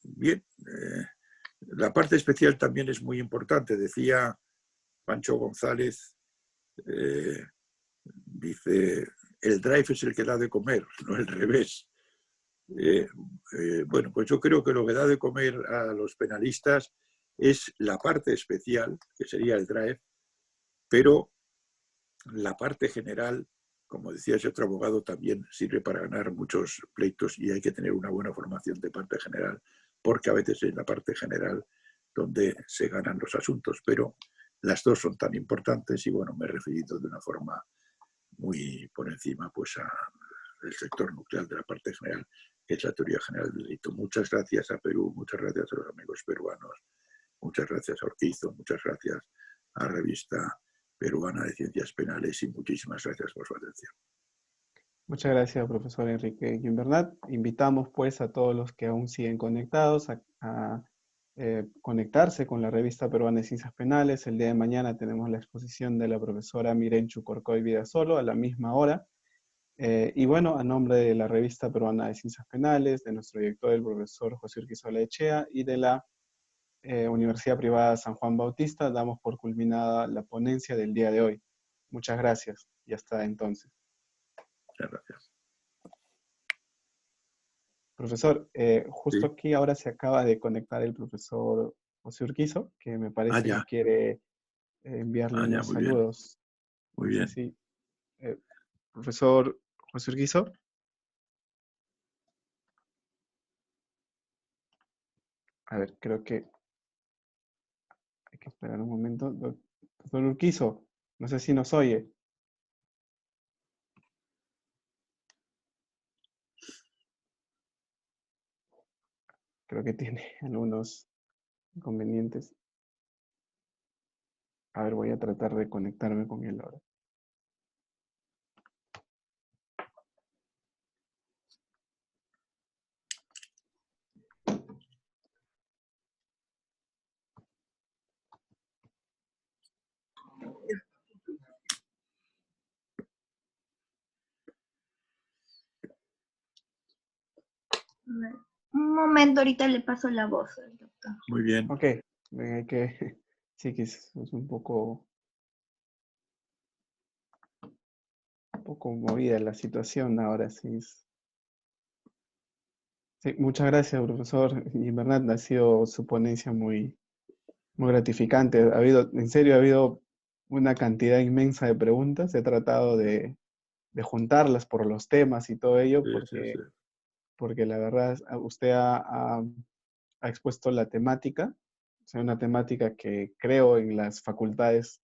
Speaker 2: Bien, la parte especial también es muy importante. Decía Pancho González, dice, el drive es el que da de comer, no el revés. Bueno, pues yo creo que lo que da de comer a los penalistas es la parte especial, que sería el drive, pero la parte general, como decía ese otro abogado, también sirve para ganar muchos pleitos y hay que tener una buena formación de parte general, porque a veces es la parte general donde se ganan los asuntos, pero las dos son tan importantes y bueno, me he referido de una forma muy por encima pues al sector nuclear de la parte general, que es la teoría general del delito. Muchas gracias a Perú, muchas gracias a los amigos peruanos, muchas gracias a Urquizo, muchas gracias a la Revista Peruana de Ciencias Penales y muchísimas gracias por su atención.
Speaker 3: Muchas gracias, profesor Enrique Gimbernat. Invitamos pues a todos los que aún siguen conectados a conectarse con la Revista Peruana de Ciencias Penales. El día de mañana tenemos la exposición de la profesora Mirenchu Corcoy Vidasolo a la misma hora. Y bueno, a nombre de la Revista Peruana de Ciencias Penales, de nuestro director, el profesor José Urquizo Echea, y de la Universidad Privada San Juan Bautista, damos por culminada la ponencia del día de hoy. Muchas gracias y hasta entonces.
Speaker 2: Muchas gracias.
Speaker 3: Profesor, justo
Speaker 2: Sí.
Speaker 3: aquí ahora se acaba de conectar el profesor José Urquizo, que me parece que quiere enviarle unos
Speaker 2: Muy bien.
Speaker 3: saludos.
Speaker 2: Muy
Speaker 3: No sé
Speaker 2: bien.
Speaker 3: si, profesor José Urquizo. A ver, creo que hay que esperar un momento. Doctor Urquizo, no sé si nos oye. Creo que tiene algunos inconvenientes. A ver, voy a tratar de conectarme con él ahora.
Speaker 1: Un momento, ahorita le paso la voz al doctor.
Speaker 2: Muy bien.
Speaker 3: Ok, hay que, sí que es un poco movida la situación ahora, sí. Sí, muchas gracias, profesor. Y en verdad ha sido su ponencia muy, muy gratificante. En serio, ha habido una cantidad inmensa de preguntas. He tratado de juntarlas por los temas y todo ello,
Speaker 2: Sí.
Speaker 3: porque la verdad usted ha expuesto la temática, o sea, una temática que creo en las facultades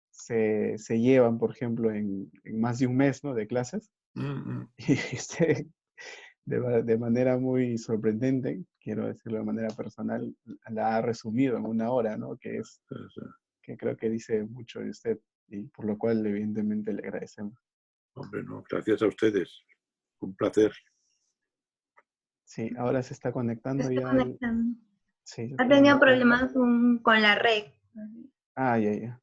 Speaker 3: se llevan, por ejemplo, en más de un mes, ¿no?, de clases. Y usted, de manera muy sorprendente, quiero decirlo de manera personal, la ha resumido en una hora, ¿no?, que creo que dice mucho de usted, y por lo cual evidentemente le agradecemos.
Speaker 2: Hombre, no, gracias a ustedes. Un placer.
Speaker 3: Sí, ahora se está
Speaker 1: Se
Speaker 3: conectando
Speaker 1: está
Speaker 3: ya.
Speaker 1: conectando.
Speaker 3: Sí, se
Speaker 1: Ha
Speaker 3: está
Speaker 1: tenido
Speaker 3: conectando.
Speaker 1: problemas con la red.
Speaker 3: Ah, ya.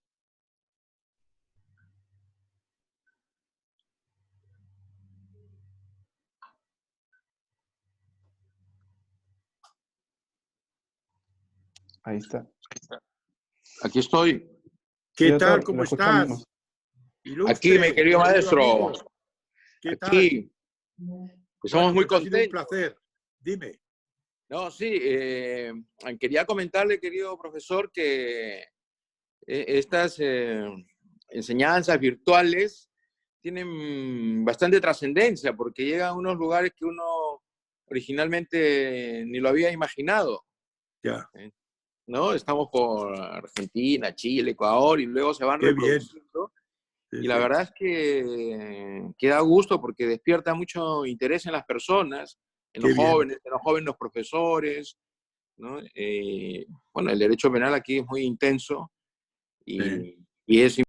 Speaker 3: Ahí está.
Speaker 4: Aquí estoy.
Speaker 3: Sí,
Speaker 2: ¿Qué
Speaker 3: doctor,
Speaker 2: tal? ¿Cómo
Speaker 3: lo escuchamos.
Speaker 2: estás?
Speaker 4: Aquí, mi querido maestro.
Speaker 2: amigo. ¿Qué tal?
Speaker 4: Aquí. Pues somos
Speaker 2: Bueno,
Speaker 4: muy
Speaker 2: pues ha sido un
Speaker 4: contentos.
Speaker 2: placer. Dime.
Speaker 4: No, sí. Quería comentarle, querido profesor, que estas enseñanzas virtuales tienen bastante trascendencia porque llegan a unos lugares que uno originalmente ni lo había imaginado.
Speaker 2: Ya.
Speaker 4: ¿No? Estamos por Argentina, Chile, Ecuador y luego se van
Speaker 2: Qué bien.
Speaker 4: reproduciendo.
Speaker 2: Sí,
Speaker 4: Y la
Speaker 2: sí.
Speaker 4: verdad es que da gusto porque despierta mucho interés en las personas, en
Speaker 2: Qué
Speaker 4: los
Speaker 2: bien.
Speaker 4: jóvenes, los profesores, ¿no? Bueno, el derecho penal aquí es muy intenso y es